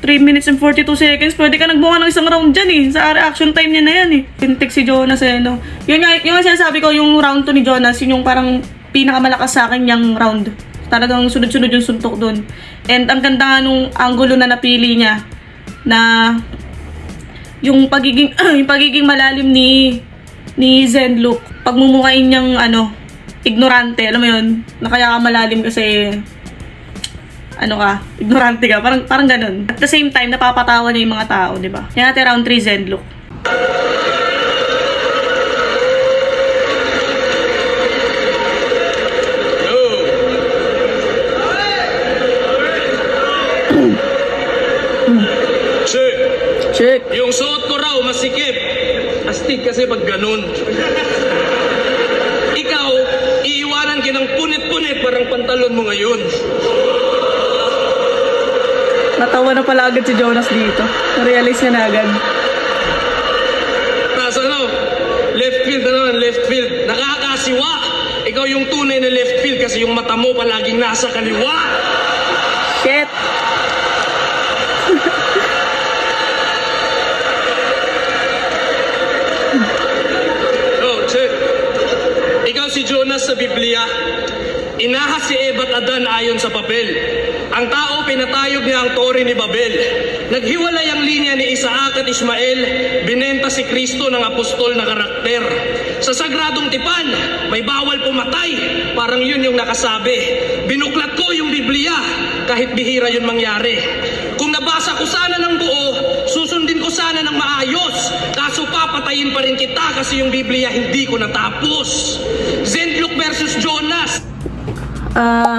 3 minutes and 42 seconds. Pwede ka nagbuka ng 1 round dyan eh. Sa reaction time niya na yan eh. Pintik si Jonas eh, no? Yung sinasabi ko, yung round 2 ni Jonas, yun yung parang pinakamalakas sa akin yung round. Talagang sunod-sunod yung suntok dun. And ang ganda nga nung angulo na napili niya na yung pagiging malalim ni Zenlook. Pagmumukain niyang ignorante, alam mo yun? Na kaya ka malalim kasi ignorante ka, parang ganun. At the same time, napapatawa niya yung mga tao, di ba? Yan natin round 3 Zenlook. Check. Yung suot ko raw, masikip. Astig kasi pag ganun. Ikaw, iiwanan kinang punit-punit parang pantalon mo ngayon. Natawa na pala agad si Jonas dito. Na-realize niya na agad. Tapos left field left field. Nakakasiwa. Ikaw yung tunay na left field kasi yung mata mo palaging nasa kaliwa. Shit. Check. Ikaw si Jonas sa Biblia. Inahas si Eva at Adan ayon sa papel. Ang tao, pinatayog niya ang tore ni Babel. Naghiwalay ang linya ni Isaac at Ismael. Binenta si Kristo ng apostol na karakter. Sa sagradong tipan, may bawal pumatay. Parang yun yung nakasabi. Binuklat ko yung Biblia, kahit bihira yun mangyari. Kung nabasa ko sana ng buo, susundin ko sana ng maayos. Kaso papatayin pa rin kita kasi yung Biblia hindi ko natapos. Zenlook versus Jonas.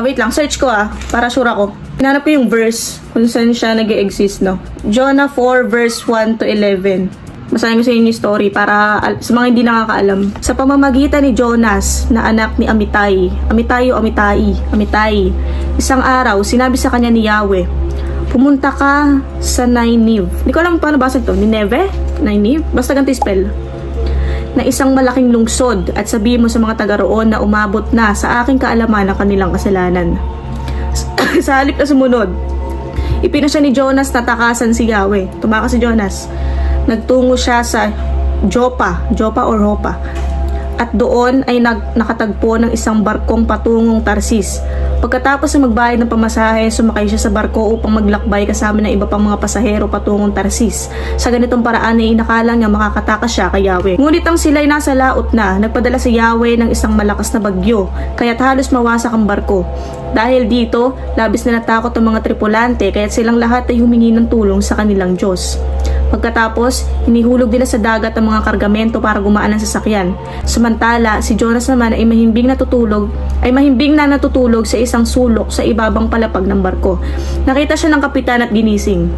Wait lang, search ko para sure ako. Hinanap ko yung verse kung saan siya nag-e-exist, no? Jonah 4 verse 1 to 11. Basahin ko sa inyo yung story para sa mga hindi nakakaalam. Sa pamamagitan ni Jonas na anak ni Amitai, isang araw, sinabi sa kanya ni Yahweh, pumunta ka sa Nineveh. Hindi ko alam paano basag to. Nineveh? Basta ganito spell. Na isang malaking lungsod at sabihin mo sa mga taga roon na umabot na sa aking kaalaman ang kanilang kasalanan. Sa halip na sumunod, ipinasya ni Jonas na takasan si Yahweh. Tumakas si Jonas. Nagtungo siya sa Joppa or Hopa. At doon ay nakatagpo ng isang barkong patungong Tarsis Pagkatapos na magbayad ng pamasahe, sumakay siya sa barko upang maglakbay kasama ng iba pang mga pasahero patungong Tarsis. Sa ganitong paraan ay inakala niya makakatakas siya kay Yahweh. Ngunit ang sila'y nasa laot na, nagpadala si Yahweh ng isang malakas na bagyo, kaya't halos mawasak ang barko. Dahil dito, labis na natakot ang mga tripulante kaya't silang lahat ay humingi ng tulong sa kanilang Diyos. Pagkatapos, inihulog nila sa dagat ang mga kargamento para gumaan ang sasakyan. Samantala, si Jonas naman ay mahimbing na natutulog sa isang sulok sa ibabang palapag ng barko. Nakita siya ng kapitan at ginising.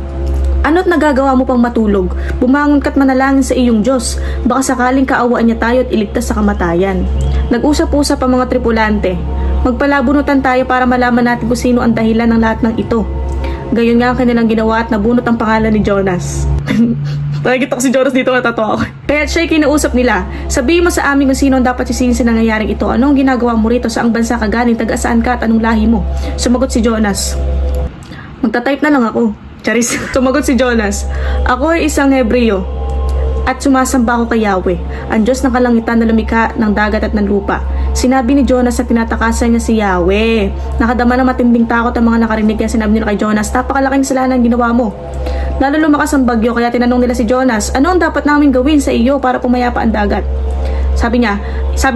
Ano't nagagawa mo pang matulog? Bumangon ka't manalangin sa iyong Diyos. Baka sakaling kaawaan niya tayo at iligtas sa kamatayan. Nag-usap-usap ang mga tripulante. Magpalabunutan tayo para malaman natin kung sino ang dahilan ng lahat ng ito. Gayon nga ang kanilang ginawa at nabunot ang pangalan ni Jonas. Nakikita ko si Jonas dito, natatawa ako. Kaya siya'y kinausap nila. Sabihin mo sa amin kung sino ang dapat sisihin sa nangyayaring ito. Anong ginagawa mo rito? Saang bansa ka galing? Taga-saan ka at anong lahi mo? Sumagot si Jonas. Magta-type na lang ako. Charis. Sumagot si Jonas. Ako ay isang Hebreo at sumasamba ako kay Yahweh, ang Diyos ng kalangitan na lumikha ng dagat at ng lupa. Sinabi ni Jonas na tinatakasan niya si Yahweh. Nakadama ng matinding takot ang mga nakarinig kaya sinabi nila kay Jonas, napakalaking kasalanan ginawa mo. Lalo lumakas ang bagyo kaya tinanong nila si Jonas, ano ang dapat namin gawin sa iyo para pumayapa ang dagat? Sabi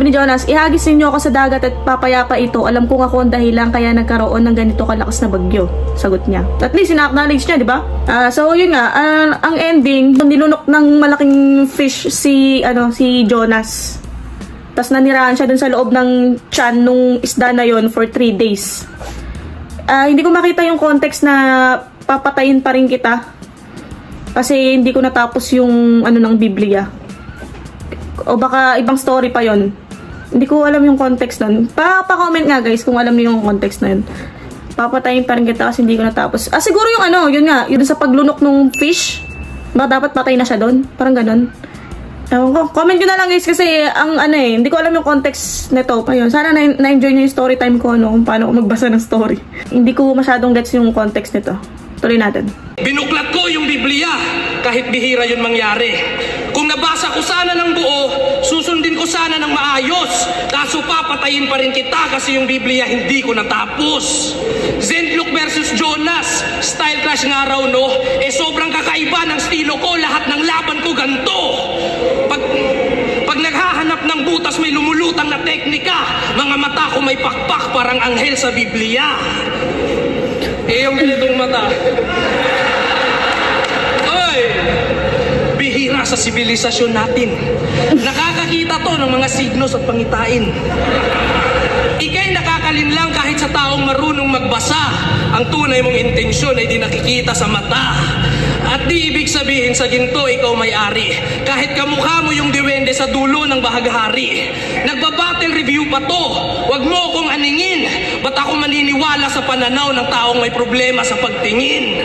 ni Jonas, ihagis ninyo ako sa dagat at papayapa ito. Alam kong ako ang dahilan kaya nagkaroon ng ganito kalakas na bagyo. Sagot niya. At least ina-acknowledge niya, di ba? So yun nga, ang ending, nilunok ng malaking fish si Jonas. Tapos nanirahan siya dun sa loob ng tiyan nung isda na yon for 3 days. Hindi ko makita yung context na papatayin pa rin kita. Kasi hindi ko natapos yung ng Biblia. O baka ibang story pa yon. Hindi ko alam yung context nun. Pa-comment nga guys kung alam niyo yung context na yun. Papatayin pa rin kita kasi hindi ko natapos. Siguro yung yun nga, yun sa paglunok ng fish. Baka dapat patay na siya doon. Parang ganun. Comment nyo na lang guys kasi hindi ko alam yung context nito. Ayun, sana na-enjoy nyo yung story time ko kung paano ko magbasa ng story. Hindi ko masyadong gets yung context nito. Tuloy natin. Binuklat ko yung Biblia kahit bihira yun mangyari. Kung nabasa ko sana ng buo, susundin ko sana ng maayos. Kaso papatayin pa rin kita kasi yung Biblia hindi ko natapos. Zendluk versus Jonas. Style clash nga raw, no? Sobrang kakaiba ng estilo ko. Lahat ng laban ko ganito. Pag naghahanap ng butas may lumulutang na teknika. Mga mata ko may pakpak parang anghel sa Biblia. Yung ganitong mata. Bihira sa sibilisasyon natin. Nakakakita to ng mga signos at pangitain. Ika'y nakakalinlang kahit sa taong marunong magbasa. Ang tunay mong intensyon ay di nakikita sa mata. At di ibig sabihin sa ginto ikaw may-ari. Kahit kamukha mo yung diwende sa dulo ng bahaghari. Nagbabattle review pa to. Huwag mo akong aningin. Ba't ako maniniwala sa pananaw ng taong may problema sa pagtingin?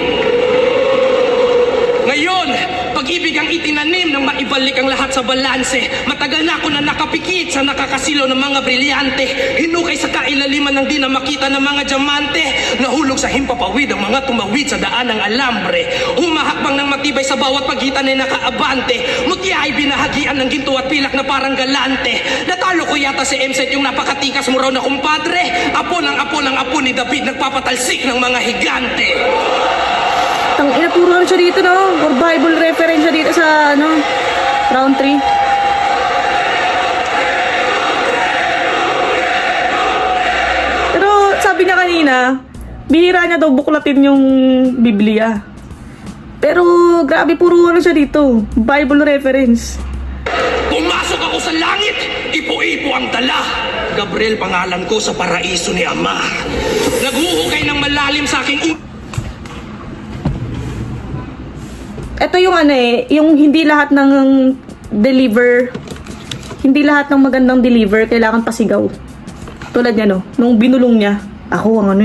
Ngayon, pag-ibig ang itinanim ng maibalik ang lahat sa balanse. Matagal na ako na nakapikit sa nakakasilo ng mga brilyante. Hinukay sa kailaliman ng di na makita ng mga diamante. Nahulog sa himpapawid ang mga tumawid sa daan ng alambre. Humahakbang ng matibay sa bawat pagitan ay nakaabante. Mutya ay binahagian ng ginto at pilak na parang galante. Natalo ko yata si MZ yung napakatikas mo raw na kumpadre. Apo ng apo ni David nagpapatalsik ng mga higante. Tangina, puro siya dito, no? Or Bible reference siya dito sa, round 3. Pero, sabi niya kanina, bihira niya daw buklatin yung Biblia. Pero, grabe, puro siya dito. Bible reference. Pumasok ako sa langit, ipo-ipo ang dala. Gabriel pangalan ko sa paraiso ni Ama. Naghuhukay ng malalim sa aking Ito yung yung hindi lahat ng hindi lahat ng magandang deliver kailangan pasigaw. Tulad niya, nung binulong niya, ako ang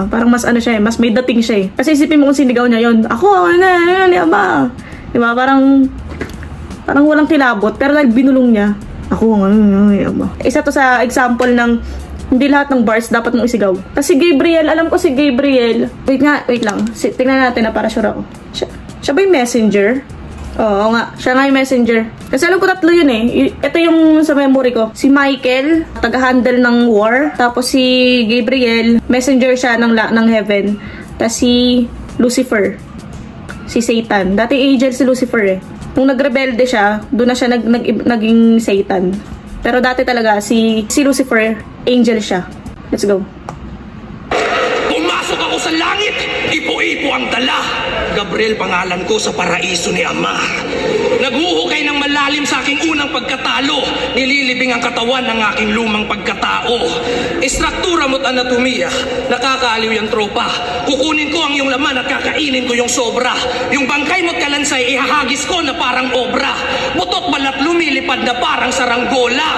parang mas siya mas may dating siya Kasi isipin mo kung sinigaw niya yon, ako Ama. Diba? Parang walang kilabot, pero dahil binulong niya, ako ang Ama. Isa to sa example ng hindi lahat ng bars dapat mong isigaw. Kasi Gabriel, alam ko si Gabriel. Wait lang. Tingnan natin na para sure ako. Siya ba yung messenger? Oo nga, siya nga yung messenger. Kasi alam ko tatlo yun eh. Ito yung sa memory ko. Si Michael, taga-handle ng war. Tapos si Gabriel, messenger siya ng heaven. Tapos si Lucifer, si Satan. Dati angel si Lucifer eh. Nung nagrebelde siya, doon na siya naging Satan. Pero dati talaga, si Lucifer, angel siya. Let's go. Pumasok ako sa langit, ipo-ipo ang dala. Gabriel pangalan ko sa paraiso ni Ama. Naghuhukay ng malalim sa aking unang pagkatalo. Nililibing ang katawan ng aking lumang pagkatao. Istruktura mo't anatomiya, nakakaaliw yung tropa. Kukunin ko ang iyong laman at kakainin ko yung sobra. Yung bangkay mo't kalansay, ihahagis ko na parang obra. Butot balat lumilipad na parang saranggola.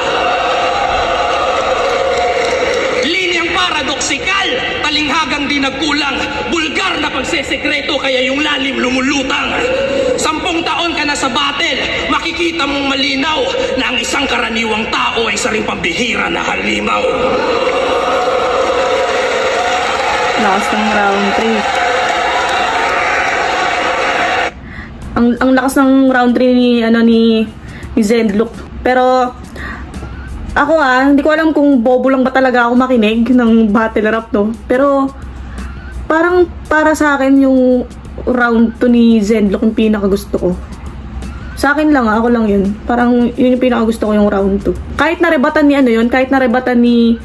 Linyang paradoksikal, talinghagang di nagkulang. Bulgar na pagsesekreto kaya yung lalim lumulutang. 10 taon ka na sa battle, makikita mong malinaw na ang isang karaniwang tao ay isa ring pambihira na halimaw. Lakas ng round 3. Ang lakas ng round 3 ni Zendlok. Pero ako hindi ko alam kung bobo lang ba talaga ako makinig ng battle rap to. Pero parang para sa akin yung round 2 ni Zendlok yung pinakagusto ko. Sa akin lang ako lang yun. Parang yun yung pinakagusto ko yung round 2. Kahit narebatan ni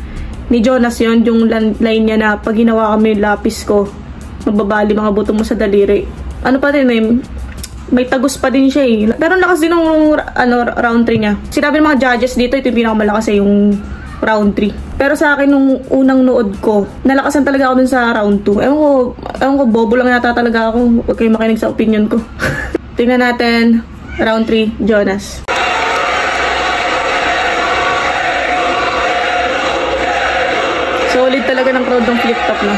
ni Jonas yun, yung line niya na pag ginawa kami yung lapis ko, magbabali mga buto mo sa daliri. Ano pa din may tagus pa din siya eh. Pero lakas din ng round 3 niya. Sinabi ng mga judges dito, ito yung pinakamalakas yung round 3. Pero sa akin, nung unang nood ko, nalakasan talaga ako dun sa round 2. Ewan ko, bobo lang yata talaga ako. Huwag kayong makinig sa opinion ko. Tingnan natin, round 3, Jonas. Solid talaga ng crowd ng flip-top na.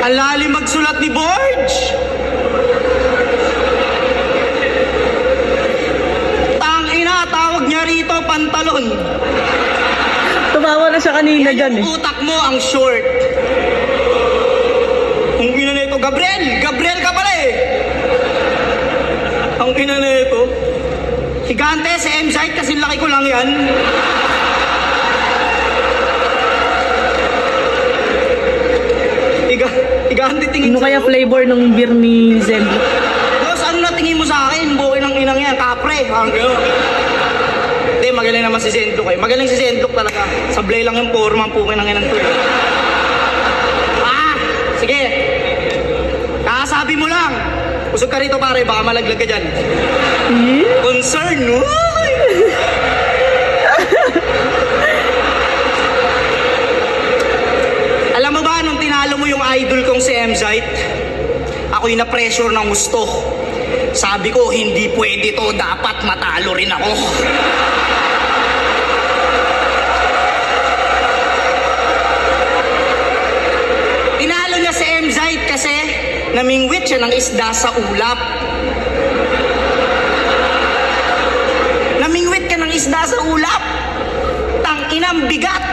Alalim magsulat ni Borge. Tangina, tawag niya rito pantalon. Tumawa na siya kanina dyan eh. Utak mo ang short. Ang ina na ito, Gabriel ka pala eh. Ang ina na ito. Higante, si M-Site kasi laki ko lang yan. Higante tingin Ano kaya flavor ng beer ni Zendlok? Boss, ano na tingin mo sa akin? Buhay ng inang yan, kapre. Hindi, magaling naman si Zendlok eh. Magaling si Zendlok talaga. Sablay lang yung forma, pukin ng inang to eh. Sige. Kakasabi mo lang. Usog ka rito pare, baka malaglag ka dyan. Concern, no? Alam mo ba, nung tinalo mo yung idol kong si M-Site, ako'y na-pressure ng gusto. Sabi ko, hindi pwede to, dapat matalo rin ako. Tinalo niya si M-Site kasi namingwit siya ng isda sa ulap. Namingwit ka ng isda sa ulap? Tang-inang bigat!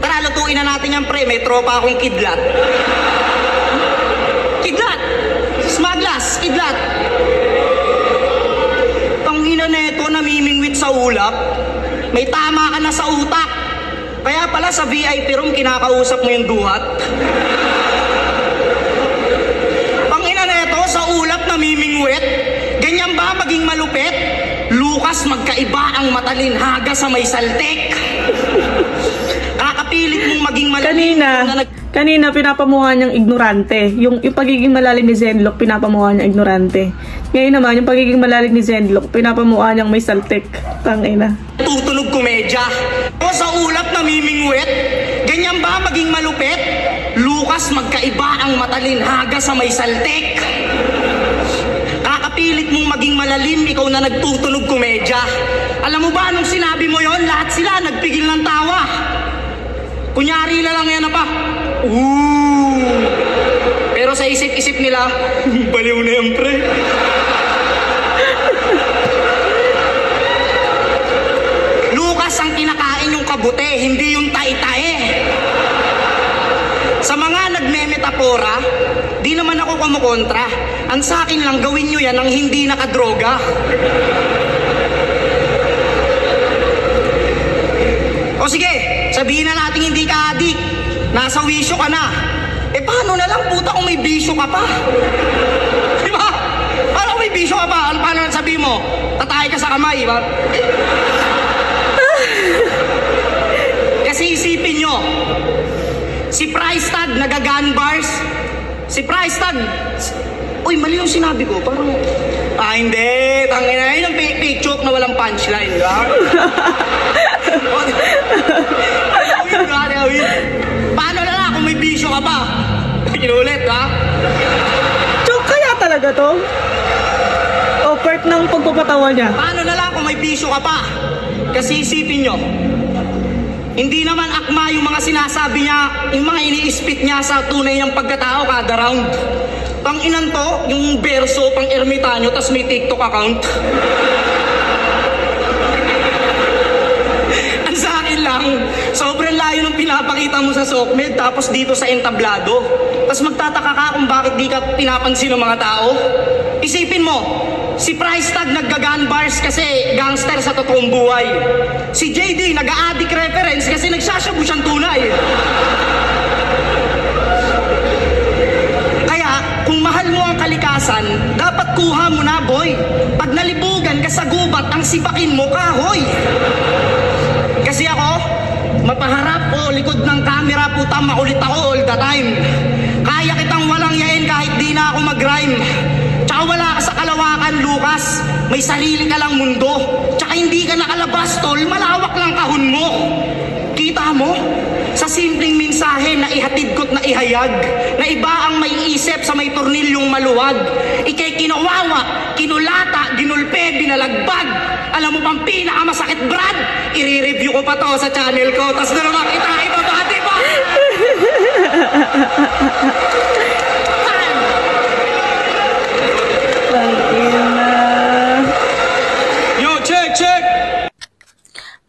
Tara, lutuin na natin yan, pre. May tropa akong kidlat. Kidlat! Smaglas! Kidlat! Tangina neto, namimingwit sa ulap. May tama ka na sa utak. Kaya pala sa VIP room, kinakausap mo yung duhat. Tangina neto, sa ulap namimingwit. Ganyan ba maging malupit? Lucas, magkaiba ang matalinhaga sa may saltik. Kakapilit mong maging malalim. Kanina pinapamukha niyang ignorante. Yung pagiging malalim ni Zendlok, pinapamukha niyang ignorante. Ngayon naman, yung pagiging malalim ni Zendlok, pinapamukha niyang may saltik. Tangina. Tutunog komedya. O sa ulap namimingwit, ganyan ba maging malupit? Lucas, magkaiba ang matalinhaga sa may saltik. Kakapilit mong maging malalim, ikaw na nagtutunog komedya. Alam mo ba, nung sinabi mo yon, lahat sila nagpigil ng tawa. Kunyari na lang yan na pa. Pero sa isip-isip nila, baliw na yan, pre. Lucas, ang kinakain yung kabute, hindi yung tae-tae. Sa mga nagmemetapora, di naman ako kumukontra. Ang sa akin lang, gawin nyo yan ang hindi nakadroga. O sige, sabihin na natin hindi ka adik. Nasa wisyo ka na. Eh paano na lang puta kung may bisyo ka pa? Di ba? Paano kung may bisyo ka pa? Paano na sabihin mo? Tatay ka sa kamay, ba? Kasi isipin nyo, si price tag nagagan bars. Si price tag, uy, mali yung sinabi ko. Parang, hindi. Tangina yun ang fake joke na walang punchline. Paano na lang kung may bisyo ka pa? Inulit, ha? Joke kaya talaga to? O part ng pagpapatawa niya? Paano na lang kung may bisyo ka pa? Kasi isipin nyo, hindi naman akma yung mga sinasabi niya, yung mga ini-spit niya sa tunay ng pagkatao kada round. Pang inan to, yung verso, pang ermitanyo, tas may TikTok account. Ang sa akin lang, sobrang layo ng pinapakita mo sa Sokmed, tapos dito sa entablado. Tas magtataka ka kung bakit di ka pinapansin ng mga tao. Isipin mo, si price tag naggagan bars kasi gangster sa totoong buhay. Si JD nag-a-addict reference kasi nagsashabu siyang tunay. Kaya kung mahal mo ang kalikasan, dapat kuha mo na, boy. Pag nalibugan ka sa gubat, ang sipakin mo, kahoy. Kasi ako, mapaharap o likod ng camera, puta, makulit ako all the time. Kaya kitang walang yain kahit di na ako mag-rhyme. Tsaka wala ka sa kalawakan, Lucas. May sarili ka lang mundo. Tsaka hindi ka nakalabas, tol. Malawak lang kahon mo. Kita mo? Sa simpleng mensahe na ihatid ko't na ihayag, na iba ang may isip sa may tornilyong maluwag. Ikay kinawawa, kinulata, ginulpe, binalagbag. Alam mo pang pinakamasakit, Brad? I-review ko pa to sa channel ko. Tas na naman kita ibabati pa.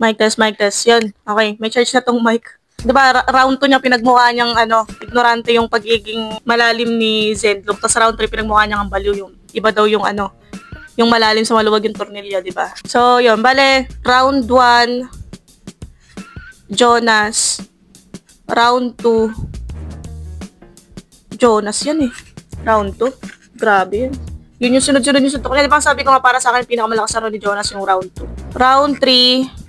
Mic test. Yun. Okay, may charge na tong mic. Diba, round 2 niya pinagmukha niyang ignorante yung pagiging malalim ni Zendlok. Tapos round 3 pinagmukha niyang ang baliw yung iba daw yung yung malalim sa maluwag yung tornilyo, diba? So, yun. Bale, round 1, Jonas. Round 2, Jonas yan eh. Round 2. Grabe yun. Yun yung sunod-sunod yung suntok niya. Diba, sabi ko nga para sa akin, pinakamalakas na ni Jonas yung round 2. Round 3,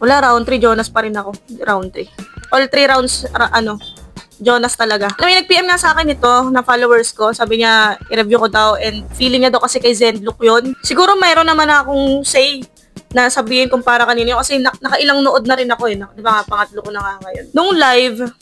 wala, round 3, Jonas pa rin ako. Round 3. All 3 rounds, Jonas talaga. May nag-PM nga sa akin ito, na followers ko. Sabi niya, i-review ko daw. And feeling niya daw kasi kay Zendlok yun. Siguro mayroon naman akong say na sabihin kung para kanino. Kasi nakailang nood na rin ako eh. Di ba nga, pangatlo ko na nga ngayon. Nung live,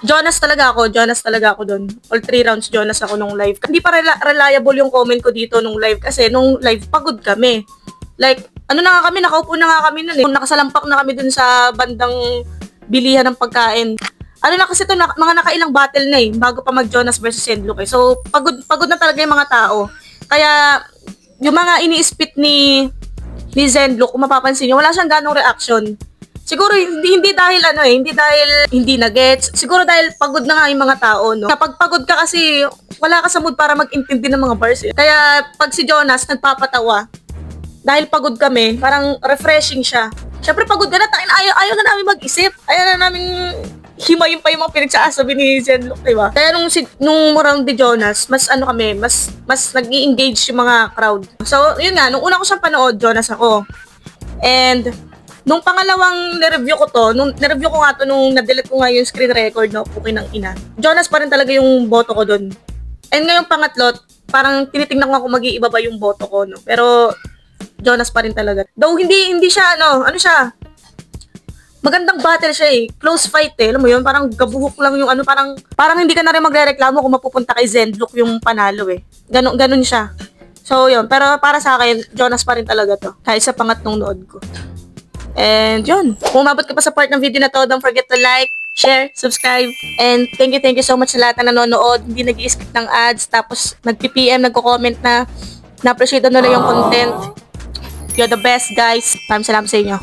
Jonas talaga ako doon. All 3 rounds Jonas ako nung live. Hindi pa reliable yung comment ko dito nung live. Kasi nung live, pagod kami. Like, nakaupo na nga kami nun eh. Nakasalampak na kami dun sa bandang bilihan ng pagkain. Kasi ito, mga nakailang battle na eh, bago pa mag-Jonas versus Zendlok eh. So, pagod na talaga yung mga tao. Kaya, yung mga ini-spit ni Zendlok, kung mapapansin nyo, wala siyang ganong reaction. Siguro, hindi dahil hindi na-gets. Siguro dahil pagod na nga yung mga tao, no? Kapag pagod ka kasi, wala ka sa mood para mag-intindi ng mga bars eh. Kaya, pag si Jonas nagpapatawa, dahil pagod kami, parang refreshing siya. Siyempre pagod ka na, ayaw na namin mag-isip. Ayaw na namin himayin pa yung mga pinagsasabi ni Zendlok, diba? Kaya nung round ni Jonas, mas nag-i-engage yung mga crowd. So, yun nga, nung una ko siyang panood, Jonas ako. And, nung pangalawang nireview ko nga to, nung na-delete ko nga yung screen record, no, pukin ng ina. Jonas pa rin talaga yung boto ko dun. And ngayong pangatlo, parang tinitingnan ko kung mag-iiba ba yung boto ko, no? Pero, Jonas pa rin talaga. Though hindi siya siya. Magandang battle siya eh. Close fight eh. Alam mo yun, parang gabuhok lang yung parang hindi ka na rin magrereklamo kung mapupunta kay Zendlok yung panalo eh. Ganun siya. So yun, pero para sa akin, Jonas pa rin talaga to. Kahit sa pangatlong nood ko. And yun, kung umabot ka pa sa part ng video na to, don't forget to like, share, subscribe, and thank you so much sa lahat na nanonood. Hindi nag-i-skip ng ads, tapos nag-PPM, nagko-comment na appreciate nila yung content. You're the best, guys. Maraming salamat sa inyo.